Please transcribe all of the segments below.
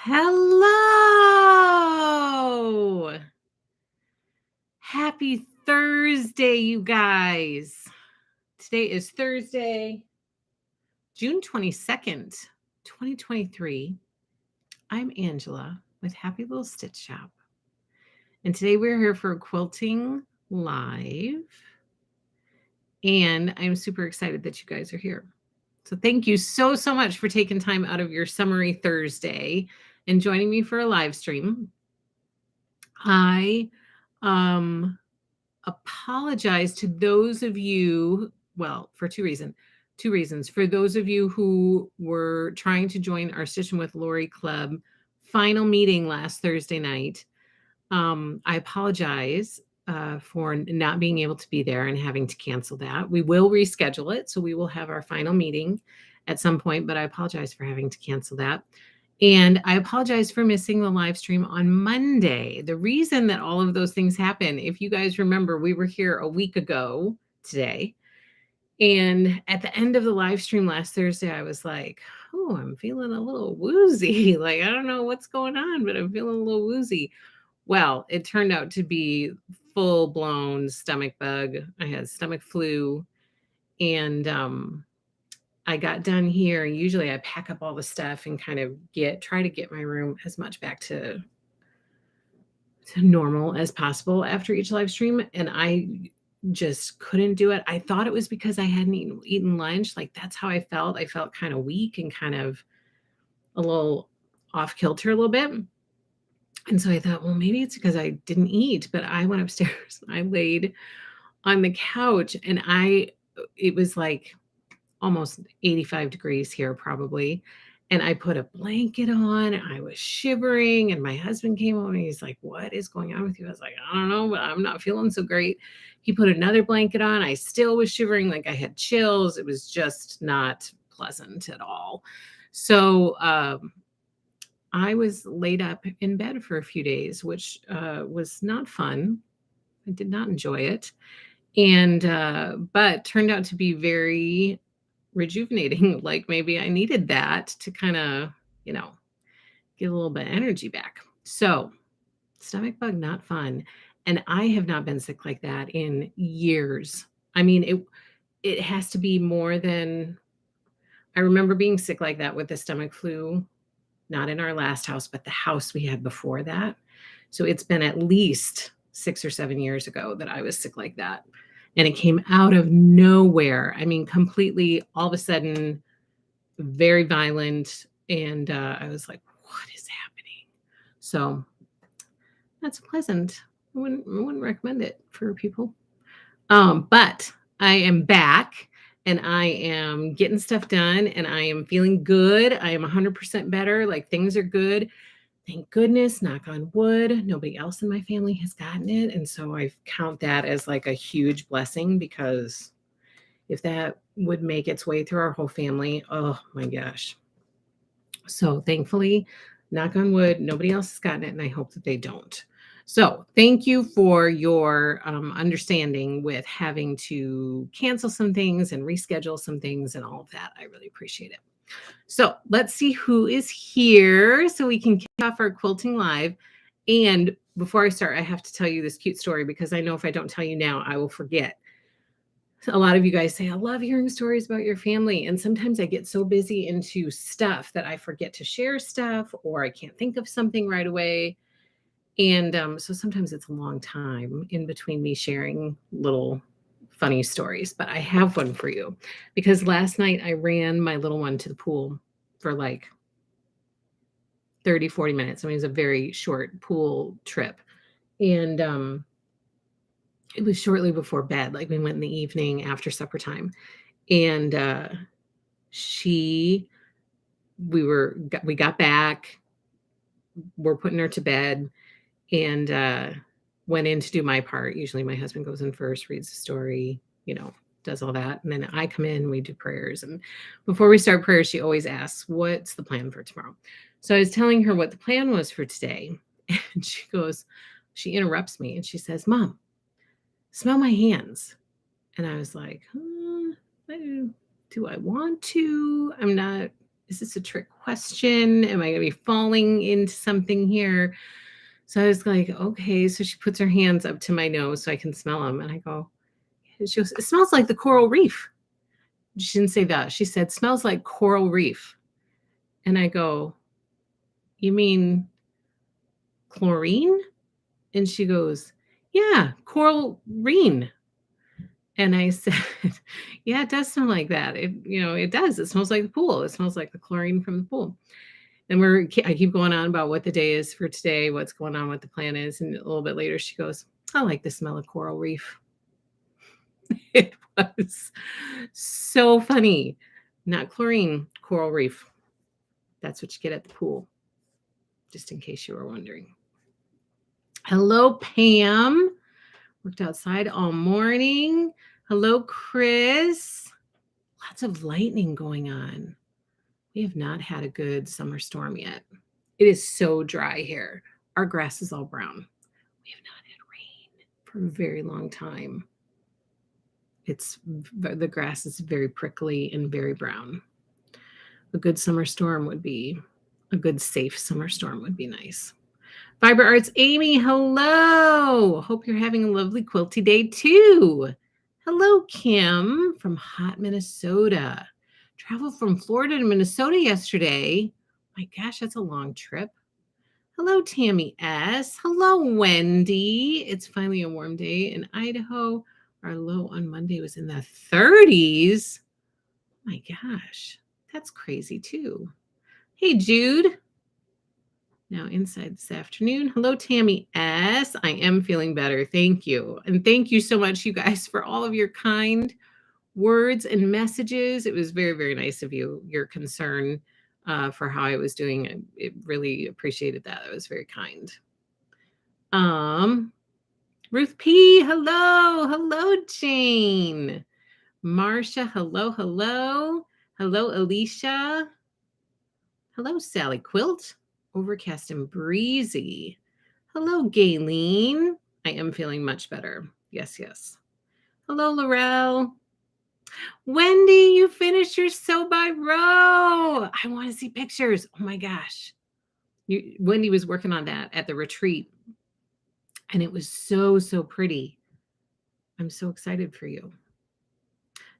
Hello. Happy Thursday, you guys. Today is Thursday, June 22nd, 2023. I'm Angela with Happy Little Stitch Shop. And today we're here for Quilting Live. And I'm super excited that you guys are here. So thank you so much for taking time out of your summery Thursday and joining me for a live stream. I apologize to those of you, well, for two reasons. For those of you who were trying to join our Stitching with Lori Club final meeting last Thursday night, I apologize for not being able to be there and having to cancel that. We will reschedule it, so we will have our final meeting at some point, but I apologize for having to cancel that. And I apologize for missing the live stream on Monday. The reason that all of those things happen, if you guys remember, we were here a week ago today. And at the end of the live stream last Thursday, I was like, oh, I'm feeling a little woozy. Like, I don't know what's going on, but I'm feeling a little woozy. Well, it turned out to be full-blown stomach bug. I had stomach flu. And I got done here. Usually I pack up all the stuff and kind of try to get my room as much back to normal as possible after each live stream. And I just couldn't do it. I thought it was because I hadn't eaten lunch. Like that's how I felt. I felt kind of weak and kind of a little off kilter a little bit. And so I thought, well, maybe it's because I didn't eat, but I went upstairs. I laid on the couch and it was like almost 85 degrees here probably. And I put a blanket on. I was shivering and my husband came home and he's like, what is going on with you? I was like, I don't know, but I'm not feeling so great. He put another blanket on. I still was shivering, like I had chills. It was just not pleasant at all. So I was laid up in bed for a few days, which was not fun. I did not enjoy it. And but turned out to be very rejuvenating. Like maybe I needed that to kind of, get a little bit of energy back. So stomach bug, not fun. And I have not been sick like that in years. I mean, it has to be more than, I remember being sick like that with the stomach flu, not in our last house, but the house we had before that. So it's been at least 6 or 7 years ago that I was sick like that. And it came out of nowhere. I mean, completely all of a sudden, very violent. And I was like, what is happening? So that's pleasant. I wouldn't recommend it for people. But I am back and I am getting stuff done and I am feeling good. I am 100% better. Like things are good. Thank goodness, knock on wood, nobody else in my family has gotten it. And so I count that as like a huge blessing because if that would make its way through our whole family, oh my gosh. So thankfully, knock on wood, nobody else has gotten it, and I hope that they don't. So thank you for your understanding with having to cancel some things and reschedule some things and all of that. I really appreciate it. So let's see who is here so we can kick off our quilting live. And before I start, I have to tell you this cute story because I know if I don't tell you now, I will forget. A lot of you guys say, I love hearing stories about your family. And sometimes I get so busy into stuff that I forget to share stuff or I can't think of something right away. And so sometimes it's a long time in between me sharing little funny stories, but I have one for you because last night I ran my little one to the pool for like 30, 40 minutes. I mean, it was a very short pool trip. And it was shortly before bed. Like we went in the evening after supper time. And we got back, we're putting her to bed and went in to do my part. Usually my husband goes in first, reads the story, does all that. And then I come in, we do prayers. And before we start prayers, she always asks, what's the plan for tomorrow? So I was telling her what the plan was for today. And she interrupts me and she says, Mom, smell my hands. And I was like, do I want to? I'm not is this a trick question? Am I going to be falling into something here? So I was like, okay. So she puts her hands up to my nose so I can smell them. And I go, she goes, it smells like the coral reef. She didn't say that. She said, smells like coral reef. And I go, you mean chlorine? And she goes, yeah, coral reen. And I said, yeah, it does smell like that. It does. It smells like the pool. It smells like the chlorine from the pool. And I keep going on about what the day is for today, what's going on, what the plan is. And a little bit later, she goes, I like the smell of coral reef. It was so funny. Not chlorine, coral reef. That's what you get at the pool, just in case you were wondering. Hello, Pam. Worked outside all morning. Hello, Chris. Lots of lightning going on. We have not had a good summer storm yet. It is so dry here. Our grass is all brown. We have not had rain for a very long time. The grass is very prickly and very brown. A good summer storm would be, a good safe summer storm would be nice. Fiber Arts Amy, hello. Hope you're having a lovely quilty day too. Hello, Kim from hot Minnesota. Traveled from Florida to Minnesota yesterday. My gosh, that's a long trip. Hello, Tammy S. Hello, Wendy. It's finally a warm day in Idaho. Our low on Monday was in the 30s. My gosh, that's crazy too. Hey, Jude. Now inside this afternoon. Hello, Tammy S. I am feeling better. Thank you. And thank you so much, you guys, for all of your kind words and messages. It was very, very nice of you, your concern for how I was doing. It really appreciated that. It was very kind. Ruth P. Hello. Hello, Jane. Marcia. Hello. Hello. Hello, Alicia. Hello, Sally Quilt. Overcast and breezy. Hello, Gayleen. I am feeling much better. Yes, yes. Hello, Laurel. Wendy, you finished your sew by row. I want to see pictures. Oh my gosh. Wendy was working on that at the retreat, and it was so, so pretty. I'm so excited for you.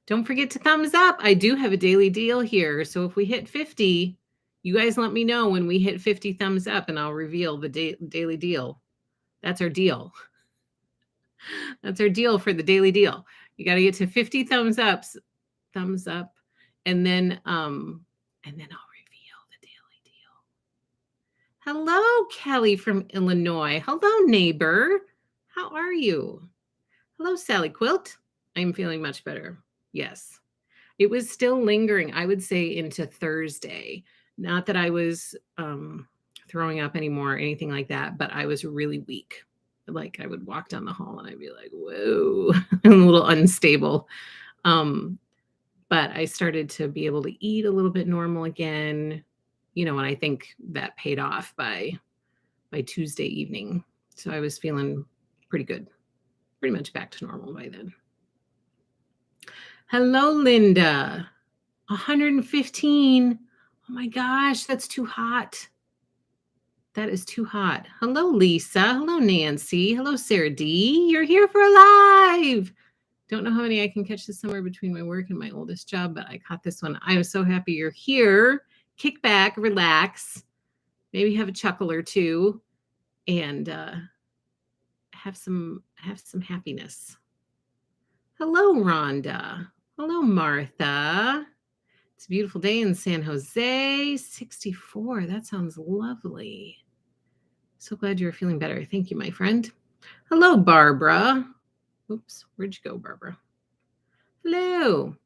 Don't forget to thumbs up. I do have a daily deal here. So if we hit 50, you guys let me know when we hit 50 thumbs up, and I'll reveal the daily deal. That's our deal. That's our deal for the daily deal. You got to get to 50 thumbs up, and then I'll reveal the daily deal. Hello, Kelly from Illinois. Hello, neighbor. How are you? Hello, Sally Quilt. I'm feeling much better. Yes. It was still lingering, I would say, into Thursday. Not that I was throwing up anymore or anything like that, but I was really weak. Like I would walk down the hall and I'd be like, whoa, I'm a little unstable. But I started to be able to eat a little bit normal again, and I think that paid off by Tuesday evening. So I was feeling pretty good, pretty much back to normal by then. Hello, Linda. 115. Oh my gosh, that's too hot. That is too hot. Hello, Lisa. Hello, Nancy. Hello, Sarah D. You're here for a live. Don't know how many I can catch this summer between my work and my oldest job, but I caught this one. I am so happy you're here. Kick back, relax, maybe have a chuckle or two, and have some happiness. Hello, Rhonda. Hello, Martha. It's a beautiful day in San Jose. 64. That sounds lovely. So glad you're feeling better. Thank you, my friend. Hello, Barbara. Oops, where'd you go, Barbara? Hello.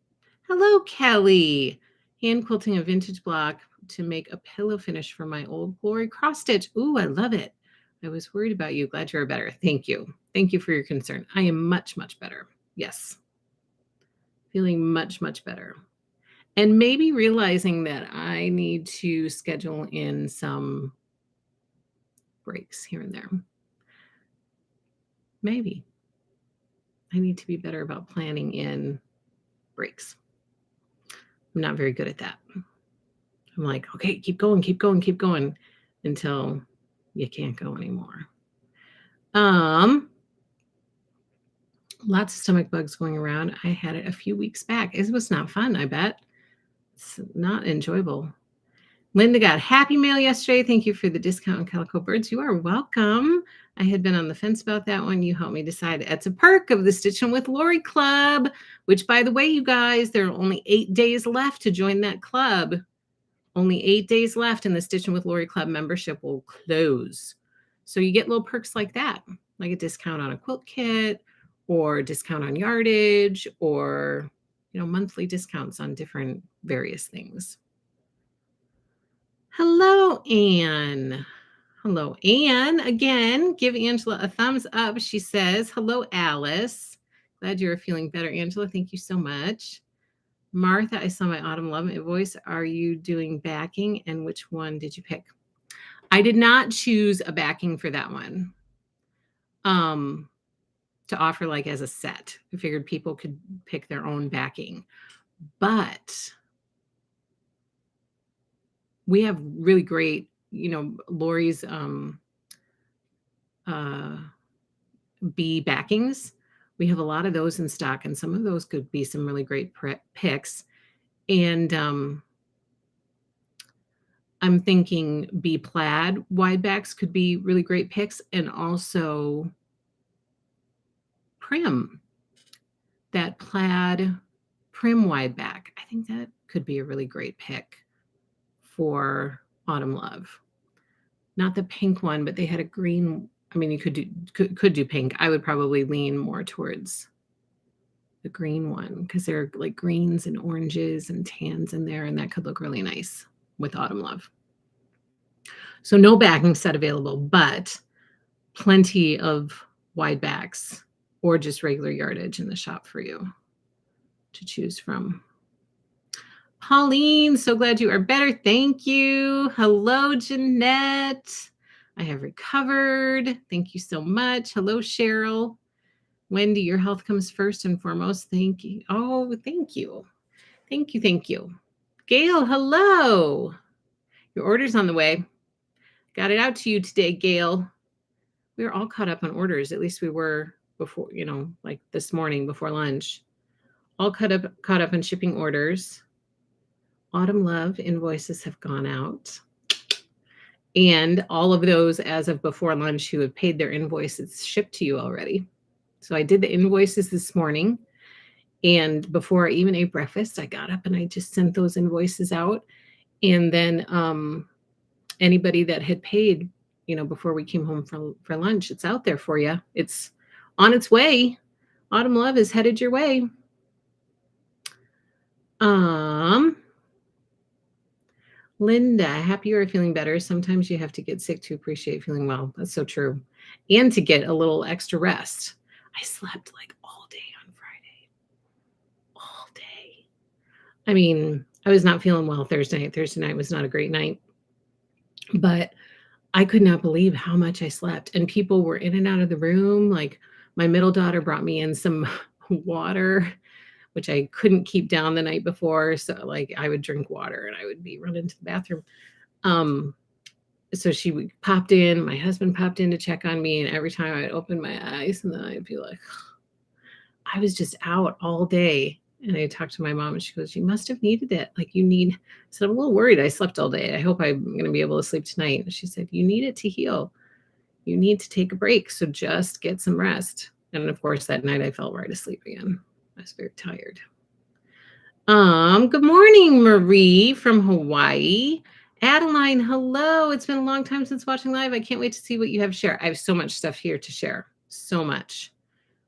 Hello, Kelly. Hand quilting a vintage block to make a pillow finish for my old Glory cross stitch. Ooh, I love it. I was worried about you. Glad you're better. Thank you. Thank you for your concern. I am much, much better. Yes. Feeling much, much better. And maybe realizing that I need to schedule in some breaks here and there. Maybe. I need to be better about planning in breaks. I'm not very good at that. I'm like, okay, keep going, keep going, keep going until you can't go anymore. Lots of stomach bugs going around. I had it a few weeks back. It was not fun, I bet. It's not enjoyable. Linda got Happy Mail yesterday. Thank you for the discount on Calico Birds. You are welcome. I had been on the fence about that one. You helped me decide. It's a perk of the Stitchin' with Lori Club, which, by the way, you guys, there are only 8 days left to join that club. Only 8 days left, and the Stitchin' with Lori Club membership will close. So you get little perks like that, like a discount on a quilt kit, or discount on yardage, or monthly discounts on different various things. Hello, Anne. Hello, Anne. Again, give Angela a thumbs up. She says, hello, Alice. Glad you're feeling better, Angela. Thank you so much. Martha, I saw my Autumn Love invoice. Are you doing backing? And which one did you pick? I did not choose a backing for that one. To offer like as a set. I figured people could pick their own backing. But we have really great, Lori's bee backings. We have a lot of those in stock, and some of those could be some really great picks. And I'm thinking bee plaid wide backs could be really great picks, and also Prim, that plaid Prim wide back. I think that could be a really great pick for Autumn Love. Not the pink one, but they had a green. I mean, you could do pink. I would probably lean more towards the green one because there are like greens and oranges and tans in there, and that could look really nice with Autumn Love. So no backing set available, but plenty of wide backs or just regular yardage in the shop for you to choose from. Pauline, so glad you are better. Thank you. Hello, Jeanette. I have recovered. Thank you so much. Hello, Cheryl. Wendy, your health comes first and foremost. Thank you. Oh, thank you. Thank you. Thank you. Gail, hello. Your order's on the way. Got it out to you today, Gail. We were all caught up on orders. At least we were before, like this morning before lunch. All caught up on shipping orders. Autumn Love invoices have gone out. And all of those as of before lunch who have paid their invoices shipped to you already. So I did the invoices this morning. And before I even ate breakfast, I got up and I just sent those invoices out. And then anybody that had paid, before we came home for lunch, it's out there for you. It's on its way. Autumn Love is headed your way. Linda, happy you are feeling better. Sometimes you have to get sick to appreciate feeling well. That's so true. And to get a little extra rest. I slept like all day on Friday. All day. I mean, I was not feeling well Thursday night. Thursday night was not a great night. But I could not believe how much I slept. And people were in and out of the room. Like my middle daughter brought me in some water, which I couldn't keep down the night before. So like I would drink water and I would be running to the bathroom. So she popped in, my husband popped in to check on me. And every time I'd open my eyes and then I'd be like, I was just out all day. And I talked to my mom and she goes, you must have needed it. Like I said, I'm a little worried. I slept all day. I hope I'm going to be able to sleep tonight. And she said, you need it to heal. You need to take a break. So just get some rest. And of course, that night I fell right asleep again. I was very tired. Good morning, Marie from Hawaii. Adeline, hello. It's been a long time since watching live. I can't wait to see what you have to share. I have so much stuff here to share. So much.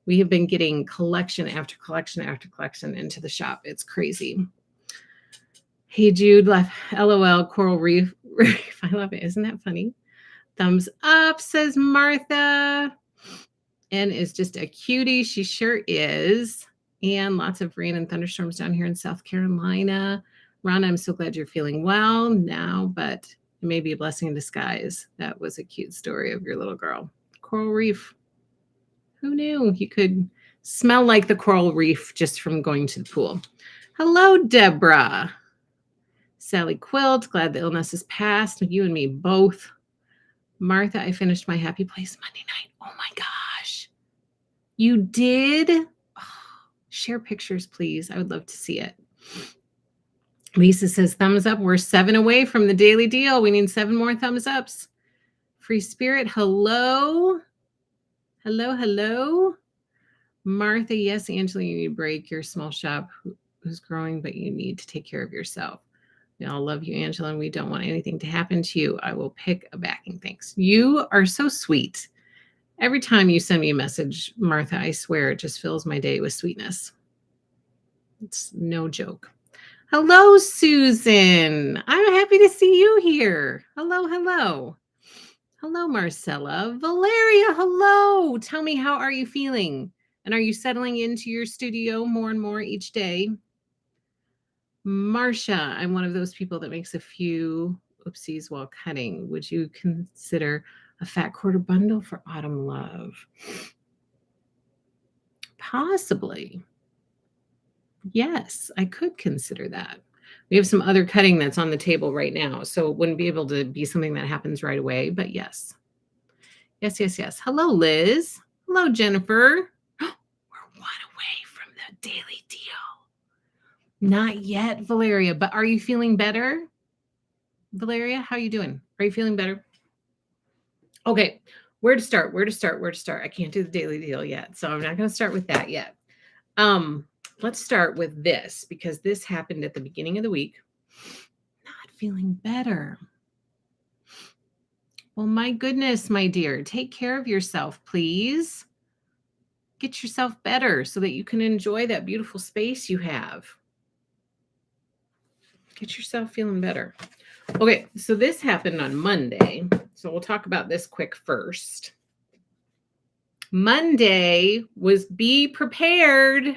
We have been getting collection after collection after collection into the shop. It's crazy. Hey, Jude, LOL, Coral Reef. I love it. Isn't that funny? Thumbs up, says Martha. And is just a cutie. She sure is. And lots of rain and thunderstorms down here in South Carolina. Ron, I'm so glad you're feeling well now, but it may be a blessing in disguise. That was a cute story of your little girl. Coral Reef. Who knew you could smell like the coral reef just from going to the pool? Hello, Deborah. Sally Quilt, glad the illness is past. You and me both. Martha, I finished my happy place Monday night. Oh my gosh. You did? Oh, share pictures, please. I would love to see it. Lisa says, thumbs up. We're 7 away from the daily deal. We need 7 more thumbs ups. Free Spirit, hello. Hello, hello. Martha, yes, Angela, you need to break your small shop who's growing, but you need to take care of yourself. We all love you, Angela, and we don't want anything to happen to you. I will pick a backing. Thanks. You are so sweet. Every time you send me a message, Martha, I swear it just fills my day with sweetness. It's no joke. Hello, Susan. I'm happy to see you here. Hello, hello. Hello, Marcella. Valeria, hello. Tell me, how are you feeling? And are you settling into your studio more and more each day? Marcia, I'm one of those people that makes a few oopsies while cutting. Would you consider a fat quarter bundle for autumn love? Possibly. Yes, I could consider that. We have some other cutting that's on the table right now, so it wouldn't be able to be something that happens right away, but yes. Yes, yes, yes. Hello, Liz. Hello, Jennifer. We're 1 away from the daily deal. Not yet, Valeria, but are you feeling better? Valeria, how are you doing? Are you feeling better? Okay, where to start? I can't do the daily deal yet, so I'm not going to start with that yet. Let's start with this, because this happened at the beginning of the week. Not feeling better. Well, my goodness, my dear, take care of yourself, please. Get yourself better so that you can enjoy that beautiful space you have. Get yourself feeling better. Okay, so this happened on Monday. So we'll talk about this quick first. Monday was be prepared.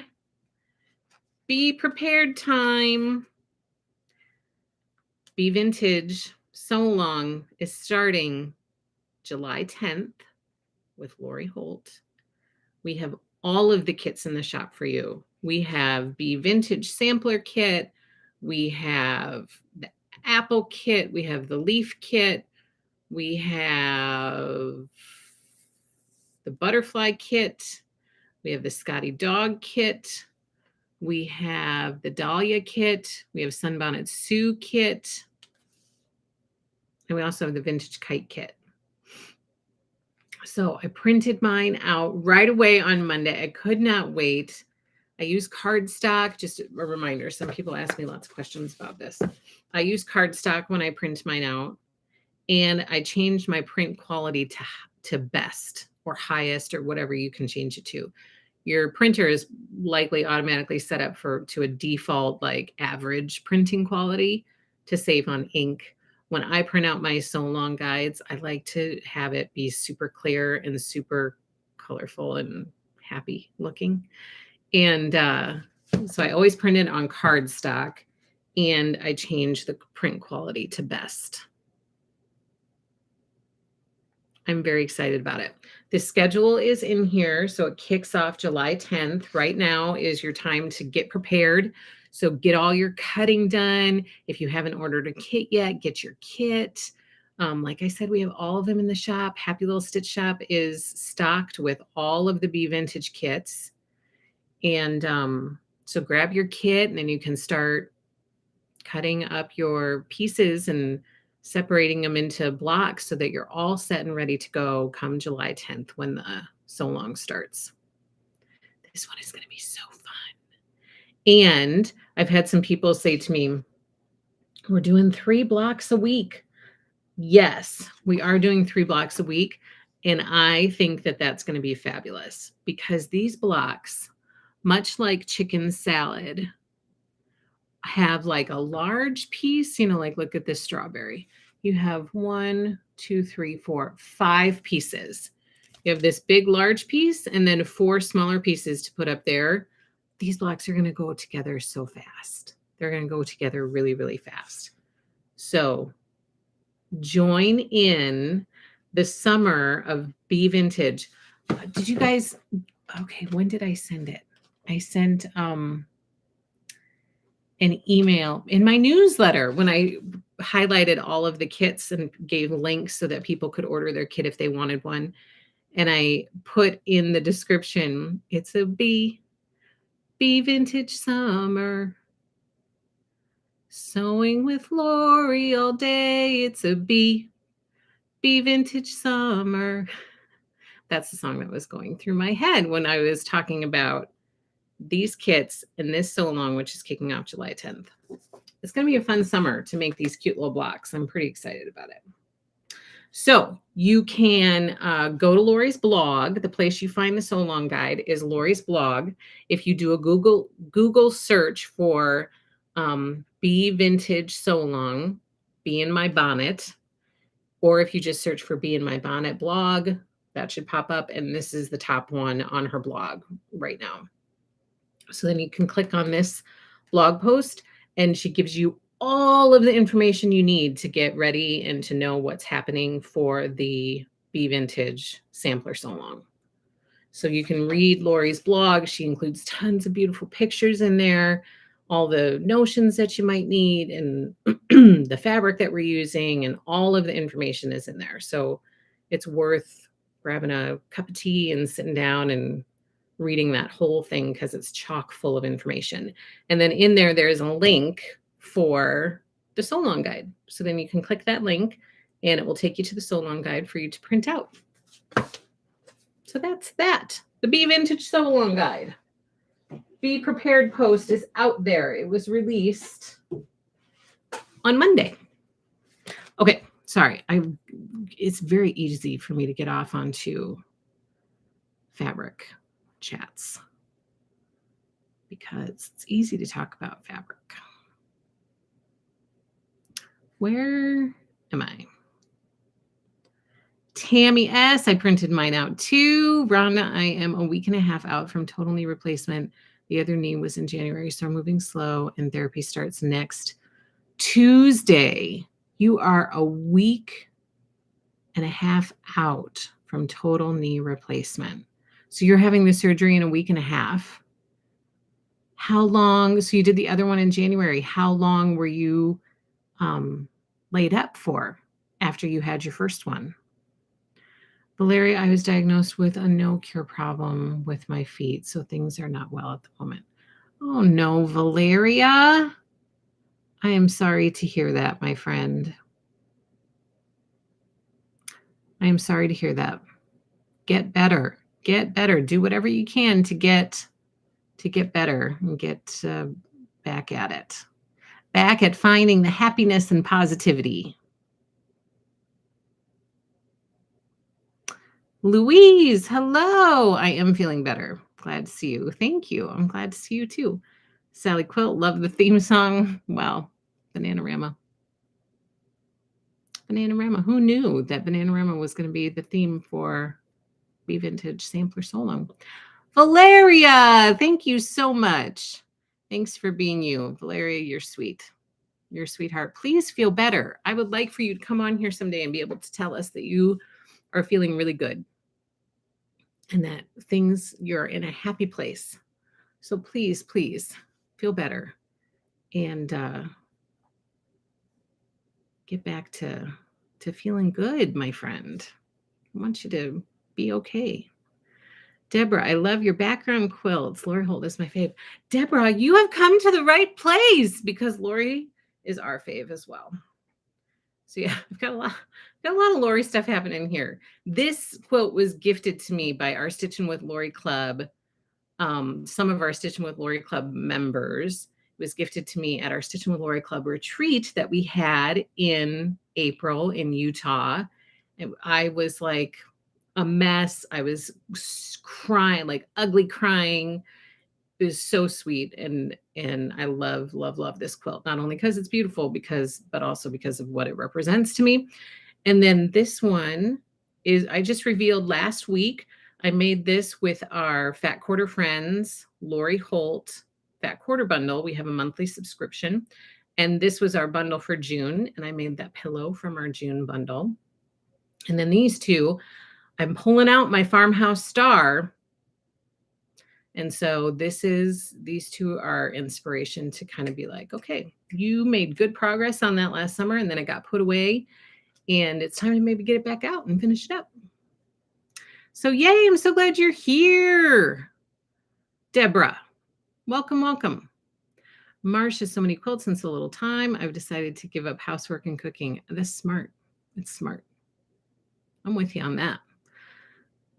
Be prepared time. Be Vintage So Long is starting July 10th with Lori Holt. We have all of the kits in the shop for you. We have Be Vintage Sampler Kit. We have the Apple Kit. We have the Leaf Kit. We have the Butterfly Kit. We have the Scotty Dog Kit. We have the Dahlia Kit. We have Sunbonnet Sue Kit. And we also have the Vintage Kite Kit. So I printed mine out right away on Monday. I could not wait. I use cardstock. Just a reminder, some people ask me lots of questions about this. I use cardstock when I print mine out. And I changed my print quality to best or highest or whatever you can change it to. Your printer is likely automatically set up to a default like average printing quality to save on ink. When I print out my So Long guides, I like to have it be super clear and super colorful and happy looking. And so I always print it on cardstock, and I change the print quality to best. I'm very excited about it. The schedule is in here, so it kicks off July 10th. Right now is your time to get prepared. So get all your cutting done. If you haven't ordered a kit yet, get your kit. Like I said, we have all of them in the shop. Happy Little Stitch Shop is stocked with all of the Be Vintage kits. And so grab your kit, and then you can start cutting up your pieces and separating them into blocks so that you're all set and ready to go come July 10th when the So Long starts. This one is going to be so fun. And I've had some people say to me, we're doing 3 blocks a week. Yes, we are doing 3 blocks a week. And I think that that's going to be fabulous, because these blocks, much like chicken salad, have like a large piece, like look at this strawberry. You have 1, 2, 3, 4, 5 pieces. You have this big, large piece and then 4 smaller pieces to put up there. These blocks are going to go together so fast. They're going to go together really, really fast. So join in the summer of Be Vintage. Did you guys, okay, when did I send it? I sent, an email in my newsletter when I highlighted all of the kits and gave links so that people could order their kit if they wanted one. And I put in the description, it's a bee vintage summer. Sewing with Lori all day. It's a bee vintage summer. That's the song that was going through my head when I was talking about these kits and this sew along, which is kicking off July 10th. It's going to be a fun summer to make these cute little blocks. I'm pretty excited about it. So you can go to Lori's blog. The place you find the sew along guide is Lori's blog. If you do a Google search for bee vintage sew along, bee in my bonnet, or if you just search for bee in my bonnet blog, that should pop up. And this is the top one on her blog right now. So then you can click on this blog post and she gives you all of the information you need to get ready and to know what's happening for the bee vintage sampler sew along. So you can read Lori's blog. She includes tons of beautiful pictures in there, all the notions that you might need and the fabric that we're using, and all of the information is in there. So it's worth grabbing a cup of tea and sitting down and reading that whole thing because it's chock full of information. And then in there is a link for the sew along guide. So then you can click that link and it will take you to the sew along guide for you to print out. So that's that. The Bee Vintage Sew Along Guide. Be Prepared post is out there. It was released on Monday. Okay, sorry. It's very easy for me to get off onto fabric chats because it's easy to talk about fabric. Where am I? Tammy S. I printed mine out too. Rhonda, I am a week and a half out from total knee replacement. The other knee was in January, so I'm moving slow, and therapy starts next Tuesday. You are a week and a half out from total knee replacement. So you're having the surgery in a week and a half. How long? So you did the other one in January. How long were you laid up for after you had your first one? Valeria, I was diagnosed with a no cure problem with my feet, so things are not well at the moment. Oh no, Valeria. I am sorry to hear that, my friend. I am sorry to hear that. Get better. Get better. Do whatever you can to get better and get back at it. Back at finding the happiness and positivity. Louise, hello. I am feeling better. Glad to see you. Thank you. I'm glad to see you too. Sally Quilt, love the theme song. Wow. Bananarama. Bananarama. Who knew that Bananarama was going to be the theme for Bee Vintage Sampler Sew Along? Valeria, thank you so much. Thanks for being you. Valeria, you're sweet. You're a sweetheart. Please feel better. I would like for you to come on here someday and be able to tell us that you are feeling really good and that you're in a happy place. So please, please feel better and get back to feeling good, my friend. I want you to be okay. Deborah, I love your background quilts. Lori Holt is my fave. Deborah, you have come to the right place because Lori is our fave as well. So yeah, I've got a lot of Lori stuff happening here. This quilt was gifted to me by our Stitchin' with Lori Club. Some of our Stitchin' with Lori Club members. It was gifted to me at our Stitchin' with Lori Club retreat that we had in April in Utah. And I was like a mess. I was crying, like ugly crying. It was so sweet. And I love, love, love this quilt, not only because it's beautiful, but also because of what it represents to me. And then this one is, I just revealed last week, I made this with our Fat Quarter friends, Lori Holt Fat Quarter bundle. We have a monthly subscription. And this was our bundle for June. And I made that pillow from our June bundle. And then these two, I'm pulling out my Farmhouse Star And so these two are inspiration to kind of be like, okay, you made good progress on that last summer and then it got put away and it's time to maybe get it back out and finish it up. So yay, I'm so glad you're here. Deborah, welcome, welcome. Marcia, so many quilts in so little time. I've decided to give up housework and cooking. That's smart. It's smart. I'm with you on that.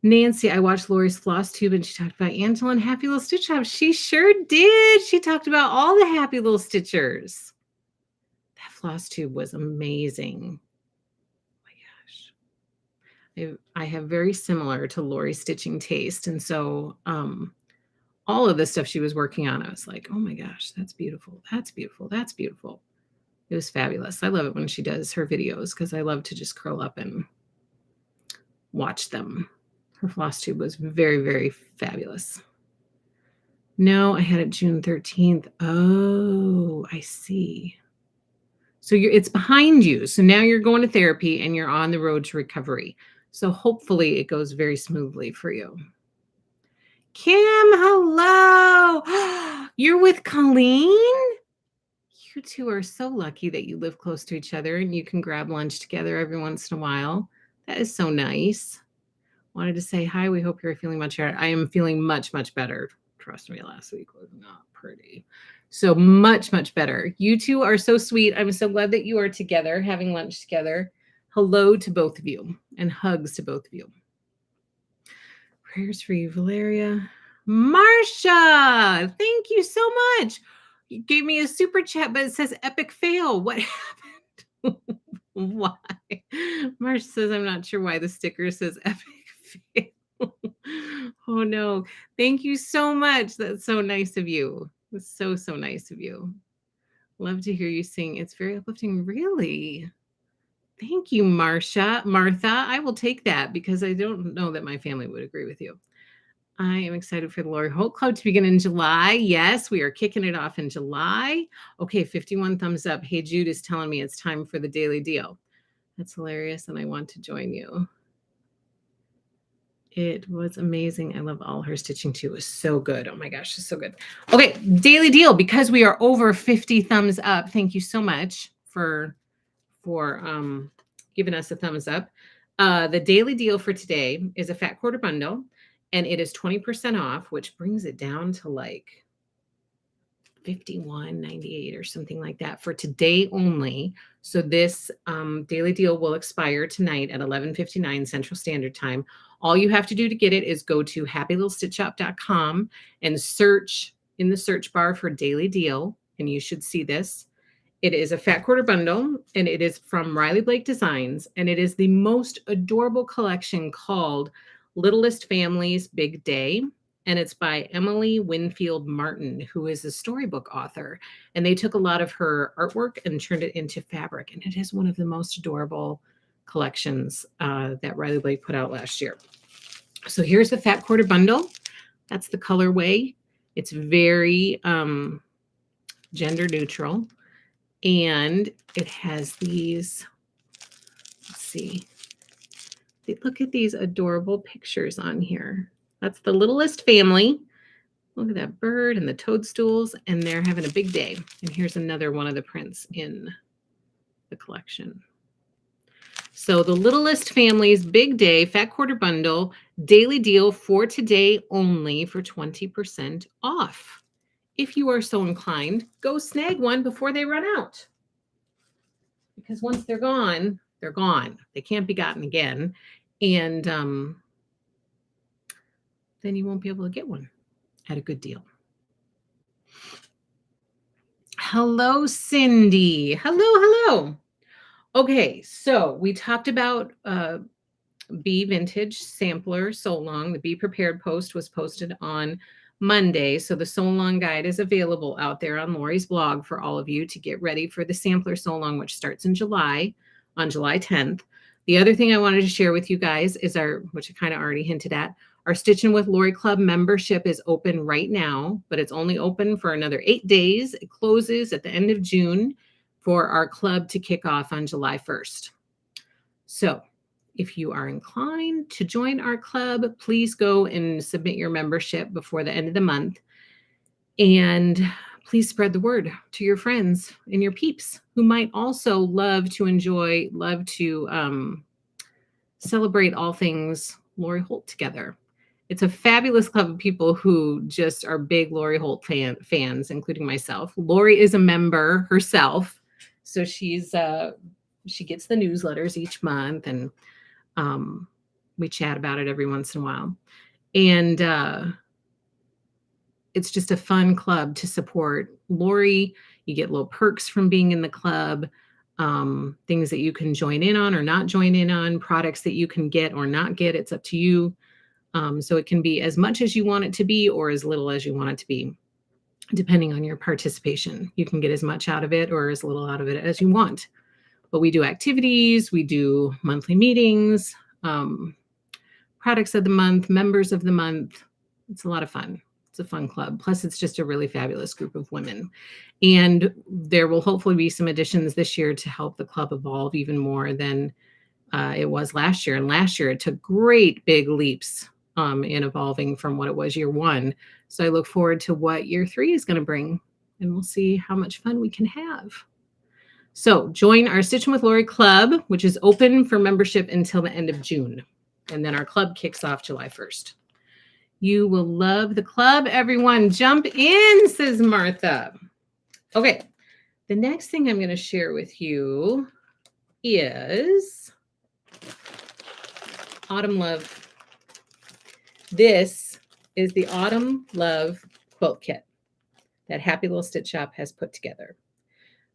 Nancy, I watched Lori's Floss Tube and she talked about Angela and Happy Little Stitch Shop. She sure did. She talked about all the Happy Little Stitchers. That Floss Tube was amazing. Oh my gosh. I have very similar to Lori's stitching taste. And so all of the stuff she was working on, I was like, oh my gosh, that's beautiful. That's beautiful. That's beautiful. It was fabulous. I love it when she does her videos because I love to just curl up and watch them. Her floss tube was very, very fabulous. No, I had it June 13th. Oh, I see. So it's behind you. So now you're going to therapy and you're on the road to recovery. So hopefully it goes very smoothly for you. Kim, hello. You're with Colleen? You two are so lucky that you live close to each other and you can grab lunch together every once in a while. That is so nice. Wanted to say hi. We hope you're feeling much better. I am feeling much, much better. Trust me, last week was not pretty. So much, much better. You two are so sweet. I'm so glad that you are together, having lunch together. Hello to both of you and hugs to both of you. Prayers for you, Valeria. Marsha, thank you so much. You gave me a super chat, but it says epic fail. What happened? Why? Marsha says, I'm not sure why the sticker says epic fail. Oh no. Thank you so much. That's so nice of you. It's so, so nice of you. Love to hear you sing. It's very uplifting. Really? Thank you, Martha. I will take that because I don't know that my family would agree with you. I am excited for the Lori Holt Club to begin in July. Yes, we are kicking it off in July. Okay, 51 thumbs up. Hey, Jude is telling me it's time for the daily deal. That's hilarious, and I want to join you. It was amazing. I love all her stitching too. It was so good. Oh my gosh, it's so good. Okay, daily deal, because we are over 50 thumbs up. Thank you so much for giving us a thumbs up. The daily deal for today is a fat quarter bundle, and it is 20% off, which brings it down to like $51.98 or something like that for today only. So this daily deal will expire tonight at 11:59 Central Standard Time. All you have to do to get it is go to happylittlestitchshop.com and search in the search bar for daily deal, and you should see this. It is a fat quarter bundle, and it is from Riley Blake Designs, and it is the most adorable collection called Littlest Families Big Day, and it's by Emily Winfield Martin, who is a storybook author, and they took a lot of her artwork and turned it into fabric, and it is one of the most adorable collections that Riley Blake put out last year. So here's the fat quarter bundle. That's the colorway. It's very gender neutral. And it has these, let's see, look at these adorable pictures on here. That's the Littlest Family. Look at that bird and the toadstools, and they're having a big day. And here's another one of the prints in the collection. So the Littlest Family's Big Day Fat Quarter Bundle daily deal for today only for 20% off. If you are so inclined, go snag one before they run out. Because once they're gone, they're gone. They can't be gotten again. And then you won't be able to get one at a good deal. Hello, Cindy. Hello. Okay, so we talked about Be Vintage Sampler So Long. The Be Prepared post was posted on Monday. So the So Long guide is available out there on Lori's blog for all of you to get ready for the Sampler So Long, which starts in July, on July 10th. The other thing I wanted to share with you guys is which I kind of already hinted at, our Stitchin' with Lori Club membership is open right now, but it's only open for another 8 days. It closes at the end of June for our club to kick off on July 1st. So If you are inclined to join our club, please go and submit your membership before the end of the month. And please spread the word to your friends and your peeps who might also love to celebrate all things Lori Holt together. It's a fabulous club of people who just are big Lori Holt fans, including myself. Lori is a member herself, so she gets the newsletters each month, and we chat about it every once in a while. And it's just a fun club to support Lori. You get little perks from being in the club, things that you can join in on or not join in on, products that you can get or not get. It's up to you. So it can be as much as you want it to be or as little as you want it to be, depending on your participation. You can get as much out of it or as little out of it as you want. But we do activities, we do monthly meetings, products of the month, members of the month. It's a lot of fun. It's a fun club. Plus, it's just a really fabulous group of women. And there will hopefully be some additions this year to help the club evolve even more than it was last year. And last year, it took great big leaps in evolving from what it was year one. So I look forward to what year 3 is going to bring, and we'll see how much fun we can have. So join our Stitching with Lori Club, which is open for membership until the end of June. And then our club kicks off July 1st. You will love the club, everyone. Jump in, says Martha. Okay, the next thing I'm going to share with you is Autumn Love. This is the Autumn Love quilt kit that Happy Little Stitch Shop has put together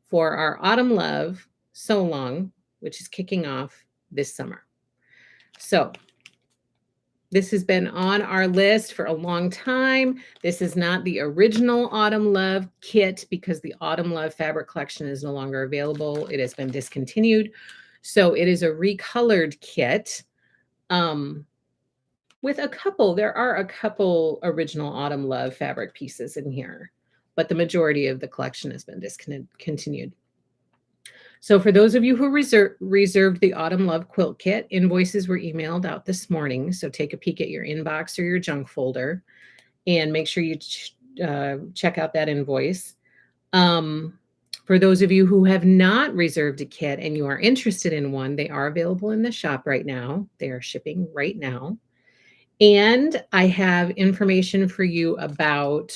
for our Autumn Love Sew Along, which is kicking off this summer. So this has been on our list for a long time. This is not the original Autumn Love kit because the Autumn Love fabric collection is no longer available. It has been discontinued. So it is a recolored kit with there are a couple original Autumn Love fabric pieces in here, but the majority of the collection has been discontinued. So for those of you who reserved the Autumn Love quilt kit, invoices were emailed out this morning. So take a peek at your inbox or your junk folder and make sure you check out that invoice. For those of you who have not reserved a kit and you are interested in one, they are available in the shop right now. They are shipping right now. And I have information for you about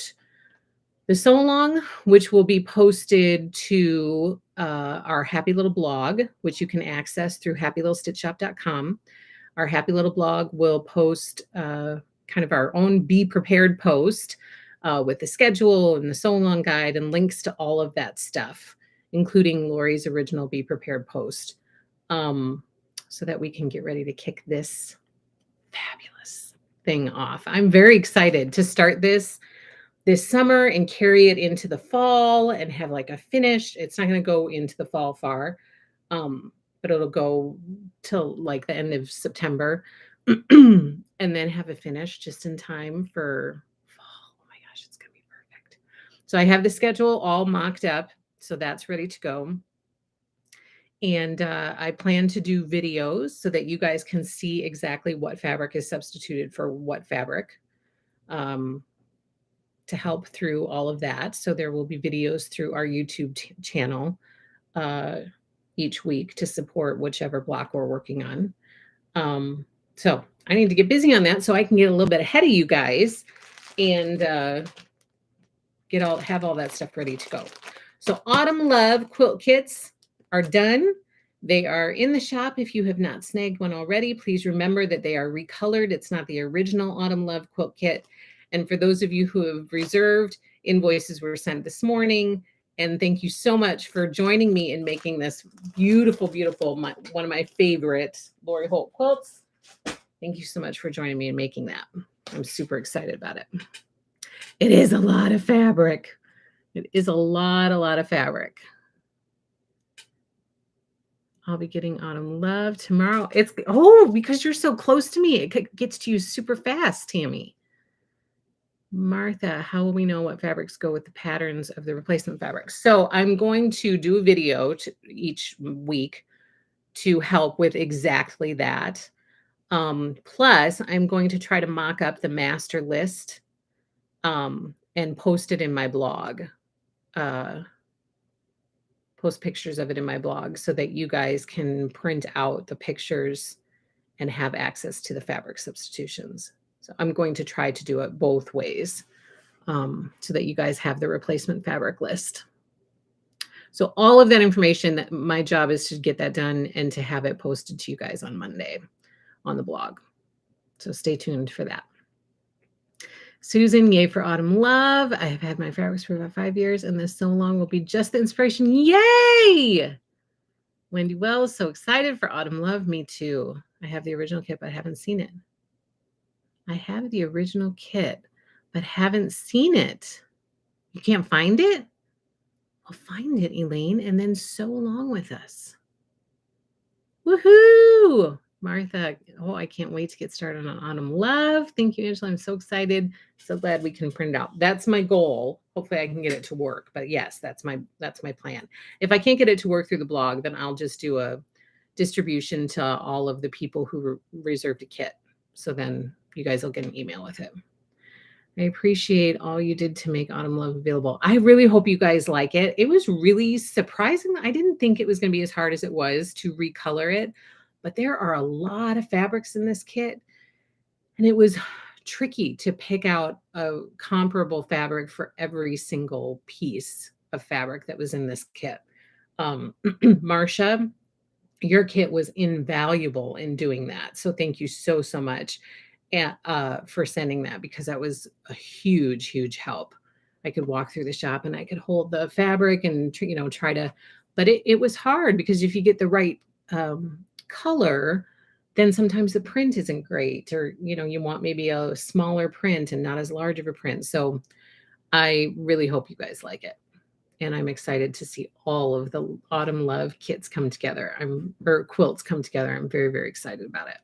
the Sew Along, which will be posted to our Happy Little blog, which you can access through happylittlestitchshop.com. Our Happy Little blog will post kind of our own Be Prepared post with the schedule and the Sew Along guide and links to all of that stuff, including Lori's original Be Prepared post, so that we can get ready to kick this fabulous thing off. I'm very excited to start this summer and carry it into the fall and have like a finish. It's not going to go into the fall far, but it'll go till like the end of September and then have a finish just in time for fall. Oh my gosh, it's going to be perfect. So I have the schedule all mocked up. So that's ready to go. And I plan to do videos so that you guys can see exactly what fabric is substituted for what fabric. To help through all of that. So there will be videos through our YouTube channel each week to support whichever block we're working on. So I need to get busy on that so I can get a little bit ahead of you guys and have all that stuff ready to go. So Autumn Love quilt kits are done. They are in the shop. If you have not snagged one already, please remember that they are recolored. It's not the original Autumn Love quilt kit. And for those of you who have reserved, invoices were sent this morning. And thank you so much for joining me in making this beautiful, beautiful, one of my favorite Lori Holt quilts. Thank you so much for joining me in making that. I'm super excited about it. It is a lot of fabric. It is a lot of fabric. I'll be getting Autumn Love tomorrow. Because you're so close to me, it gets to you super fast, Tammy. Martha, how will we know what fabrics go with the patterns of the replacement fabrics? So I'm going to do a video each week to help with exactly that. Plus, I'm going to try to mock up the master list and post it in my blog. Uh, Post pictures of it in my blog so that you guys can print out the pictures and have access to the fabric substitutions. So I'm going to try to do it both ways so that you guys have the replacement fabric list. So all of that information, my job is to get that done and to have it posted to you guys on Monday on the blog. So stay tuned for that. Susan, yay for Autumn Love. I have had my fabrics for about 5 years, and this so long will be just the inspiration. Yay! Wendy Wells, so excited for Autumn Love. Me too. I have the original kit, but I haven't seen it. I have the original kit, but haven't seen it. You can't find it? Well, find it, Elaine, and then sew along with us. Woohoo! Martha, oh, I can't wait to get started on Autumn Love. Thank you, Angela. I'm so excited. So glad we can print it out. That's my goal. Hopefully I can get it to work. But yes, that's my plan. If I can't get it to work through the blog, then I'll just do a distribution to all of the people who reserved a kit. So then you guys will get an email with it. I appreciate all you did to make Autumn Love available. I really hope you guys like it. It was really surprising. I didn't think it was going to be as hard as it was to recolor it, but there are a lot of fabrics in this kit, and it was tricky to pick out a comparable fabric for every single piece of fabric that was in this kit. Marcia, your kit was invaluable in doing that. So thank you so, so much for sending that, because that was a huge, huge help. I could walk through the shop and I could hold the fabric and, try to, but it was hard because if you get the right color, then sometimes the print isn't great, or, you want maybe a smaller print and not as large of a print. So I really hope you guys like it. And I'm excited to see all of the Autumn Love kits come together. Or quilts come together. I'm very, very excited about it.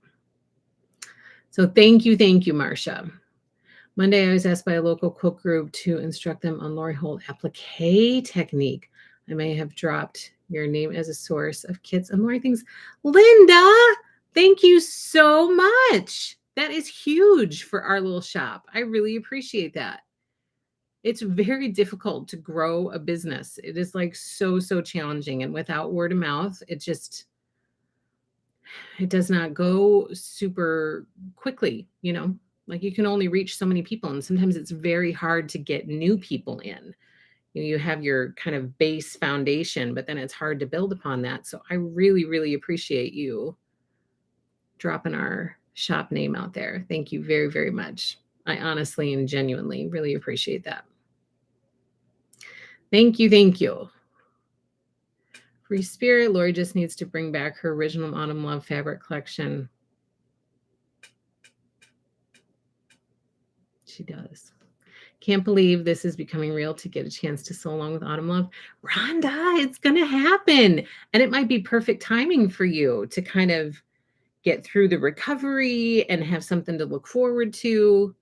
So thank you, Marcia. Monday, I was asked by a local quilt group to instruct them on Lori Holt applique technique. I may have dropped your name as a source of kits and Lori things. Linda, thank you so much. That is huge for our little shop. I really appreciate that. It's very difficult to grow a business. It is like so, so challenging. And without word of mouth, it does not go super quickly, like you can only reach so many people. And sometimes it's very hard to get new people in. You have your kind of base foundation, but then it's hard to build upon that. So I really, really appreciate you dropping our shop name out there. Thank you very, very much. I honestly and genuinely really appreciate that. Thank you. Free Spirit, Lori just needs to bring back her original Autumn Love fabric collection. She does. Can't believe this is becoming real to get a chance to sew along with Autumn Love. Rhonda, it's going to happen. And it might be perfect timing for you to kind of get through the recovery and have something to look forward to.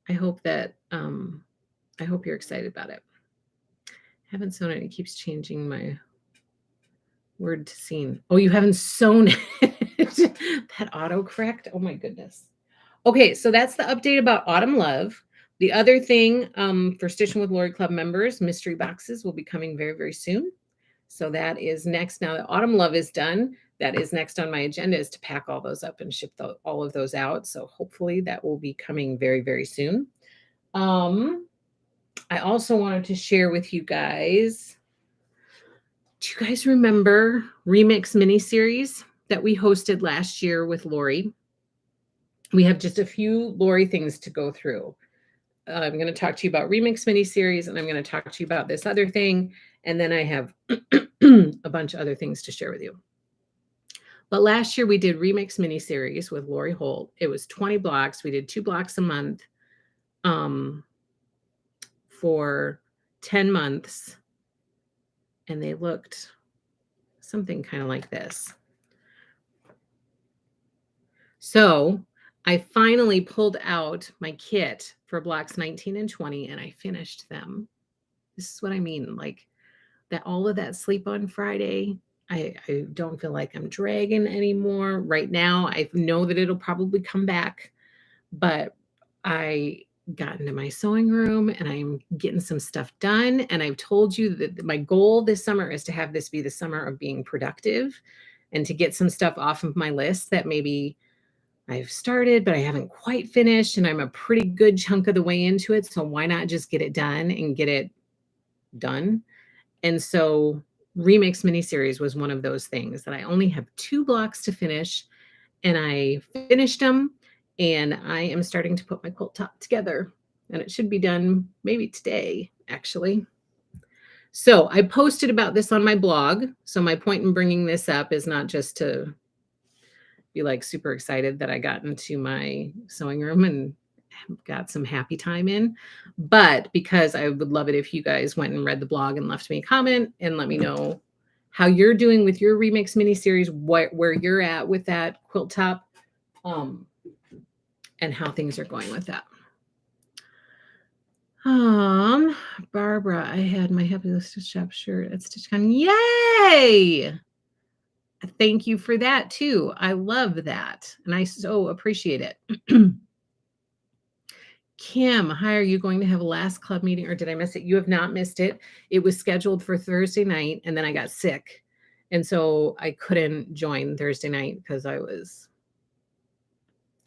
I hope you're excited about it. Haven't sewn it. It keeps changing my word to scene. Oh, you haven't sewn it. That autocorrect. Oh my goodness. Okay, so that's the update about Autumn Love. The other thing for Stitching with Lori Club members, mystery boxes will be coming very, very soon. So that is next. Now that Autumn Love is done, that is next on my agenda, is to pack all those up and ship all of those out. So hopefully that will be coming very, very soon. I also wanted to share with you guys, do you guys remember Remix miniseries that we hosted last year with Lori? We have just a few Lori things to go through. I'm going to talk to you about Remix miniseries, and I'm going to talk to you about this other thing. And then I have a bunch of other things to share with you. But last year we did Remix miniseries with Lori Holt. It was 20 blocks. We did 2 blocks a month for 10 months. And they looked something kind of like this. So I finally pulled out my kit for blocks 19 and 20, and I finished them. This is what I mean, like that all of that sleep on Friday I don't feel like I'm dragging anymore. Right now, I know that it'll probably come back, but I got into my sewing room and I'm getting some stuff done. And I've told you that my goal this summer is to have this be the summer of being productive and to get some stuff off of my list that maybe I've started, but I haven't quite finished. And I'm a pretty good chunk of the way into it. So why not just get it done and get it done? And so Remix miniseries was one of those things that I only have 2 blocks to finish, and I finished them, and I am starting to put my quilt top together, and it should be done maybe today, actually. So I posted about this on my blog. So my point in bringing this up is not just to be like super excited that I got into my sewing room and got some happy time in, but because I would love it if you guys went and read the blog and left me a comment and let me know how you're doing with your Remix miniseries, where you're at with that quilt top, um, and how things are going with that. Barbara, I had my Happy Listed Shop shirt at StitchCon. Yay! Thank you for that too. I love that. And I so appreciate it. Kim, hi, are you going to have a last club meeting or did I miss it? You have not missed it. It was scheduled for Thursday night and then I got sick. And so I couldn't join Thursday night because I was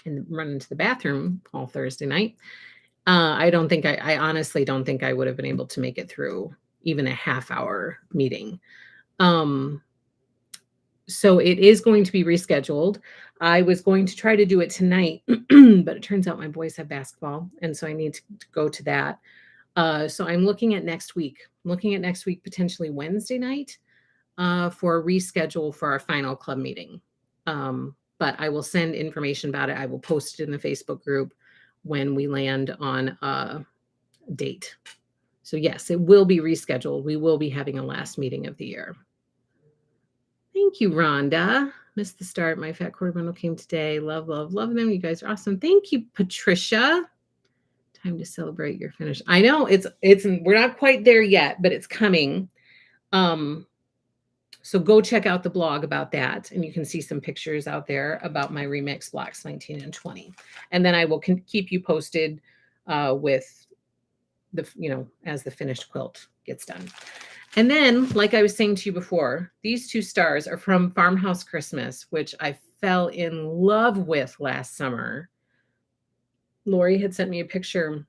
running to the bathroom all Thursday night. I honestly don't think I would have been able to make it through even a half-hour meeting. So it is going to be rescheduled. I was going to try to do it tonight, but it turns out my boys have basketball, and so I need to go to that. So I'm looking at next week. Potentially Wednesday night, for a reschedule for our final club meeting. But I will send information about it. I will post it in the Facebook group when we land on a date. So yes, it will be rescheduled. We will be having a last meeting of the year. Thank you, Rhonda. Missed the start. My fat quarter bundle came today. Love, love, love them. You guys are awesome. Thank you, Patricia. Time to celebrate your finish. I know we're not quite there yet, but it's coming. So go check out the blog about that, and you can see some pictures out there about my Remix blocks 19 and 20. And then I will keep you posted with as the finished quilt gets done. And then, like I was saying to you before, these 2 stars are from Farmhouse Christmas, which I fell in love with last summer. Lori had sent me a picture.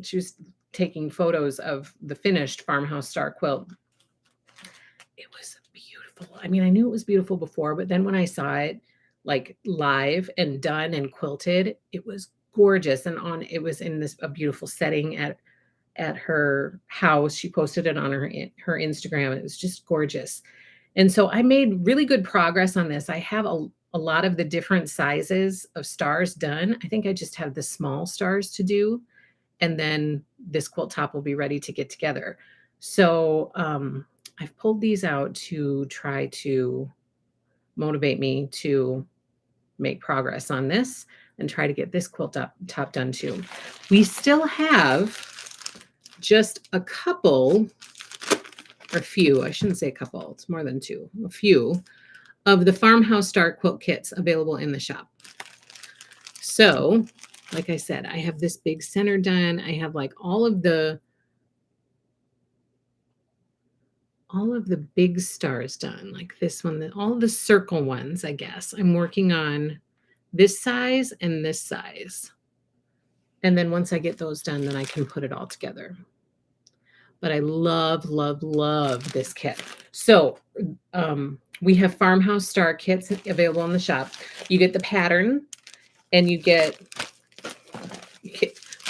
She was taking photos of the finished Farmhouse Star quilt. It was beautiful. I mean, I knew it was beautiful before, but then when I saw it like live and done and quilted, it was gorgeous. And it was in a beautiful setting at her house. She posted it on her Instagram. It was just gorgeous. And so I made really good progress on this. I have a lot of the different sizes of stars done. I think I just have the small stars to do. And then this quilt top will be ready to get together. So I've pulled these out to try to motivate me to make progress on this and try to get this quilt top done too. We still have just a couple, or a few, I shouldn't say a couple, it's more than 2, a few of the Farmhouse Star quilt kits available in the shop. So, like I said, I have this big center done. I have like all of the big stars done, like this one, all the circle ones, I guess. I'm working on this size and this size. And then once I get those done, then I can put it all together. But I love, love, love this kit. So we have Farmhouse Star kits available in the shop. You get the pattern and you get